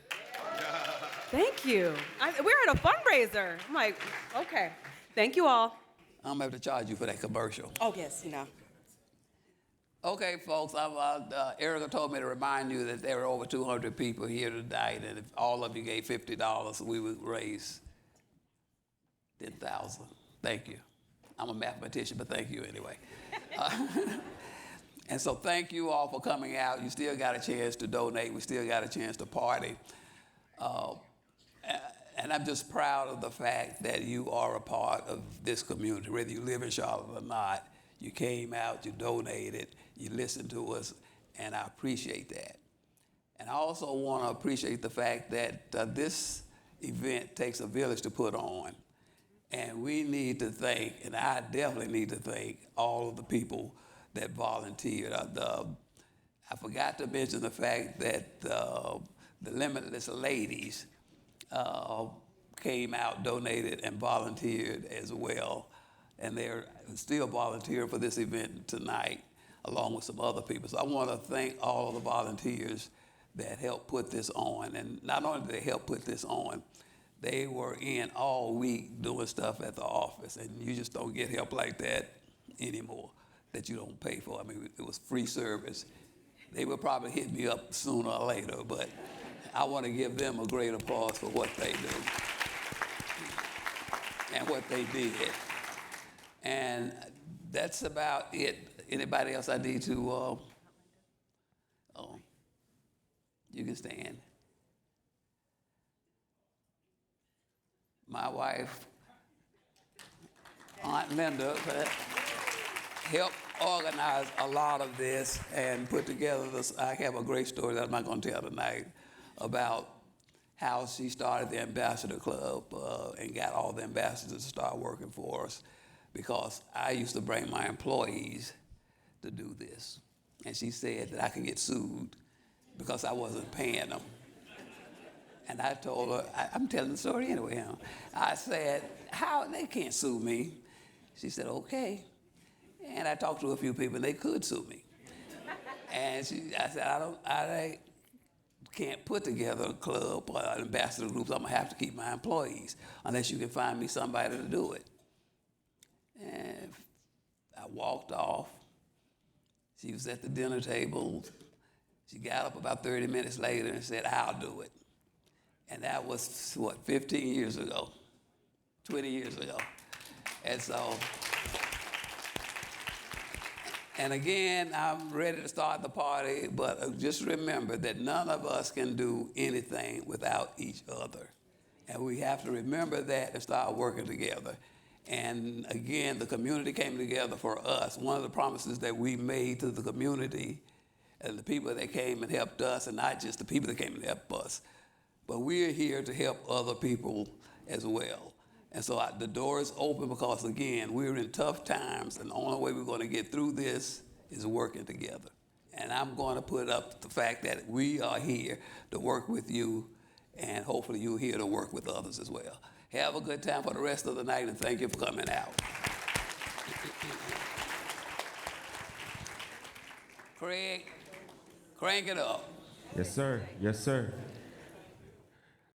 [SPEAKER 2] Thank you. We're at a fundraiser. I'm like, okay. Thank you all.
[SPEAKER 1] I'm going to have to charge you for that commercial.
[SPEAKER 2] Oh, yes,
[SPEAKER 1] Okay, folks, Erica told me to remind you that there are over 200 people here tonight, and if all of you gave $50, we would raise $10,000. Thank you. I'm a mathematician, but thank you anyway. And so thank you all for coming out. You still got a chance to donate. We still got a chance to party. And I'm just proud of the fact that you are a part of this community, whether you live in Charlotte or not. You came out, you donated, you listened to us, and I appreciate that. And I also want to appreciate the fact that this event takes a village to put on. And we need to thank, and I definitely need to thank, all of the people that volunteered. I forgot to mention the fact that the Limitless Ladies came out, donated, and volunteered as well. And they're still volunteering for this event tonight, along with some other people. So I want to thank all of the volunteers that helped put this on. And not only did they help put this on, they were in all week doing stuff at the office. And you just don't get help like that anymore that you don't pay for. I mean, it was free service. They would probably hit me up sooner or later, but I want to give them a great applause for what they do and what they did. And that's about it. Anybody else I need to, you can stand. My wife, Aunt Linda, helped organize a lot of this and put together this. I have a great story that I'm not going to tell tonight about how she started the Ambassador Club and got all the ambassadors to start working for us, because I used to bring my employees to do this. And she said that I could get sued because I wasn't paying them. And I told her, I'm telling the story anyway, huh? I said, how, they can't sue me. She said, okay. And I talked to a few people and they could sue me. And I said, I can't put together a club or an ambassador group, so I'm gonna have to keep my employees unless you can find me somebody to do it. And I walked off. She was at the dinner table. She got up about 30 minutes later and said, I'll do it. And that was, what, 15 years ago, 20 years ago. And so, and again, I'm ready to start the party, but just remember that none of us can do anything without each other. And we have to remember that and start working together. And again, the community came together for us. One of the promises that we made to the community and the people that came and helped us, and not just the people that came and helped us, but we're here to help other people as well. And so the door is open because, again, we're in tough times, and the only way we're going to get through this is working together. And I'm going to put up the fact that we are here to work with you, and hopefully you're here to work with others as well. Have a good time for the rest of the night, and thank you for coming out. Craig, crank it up.
[SPEAKER 15] Yes, sir. Yes, sir.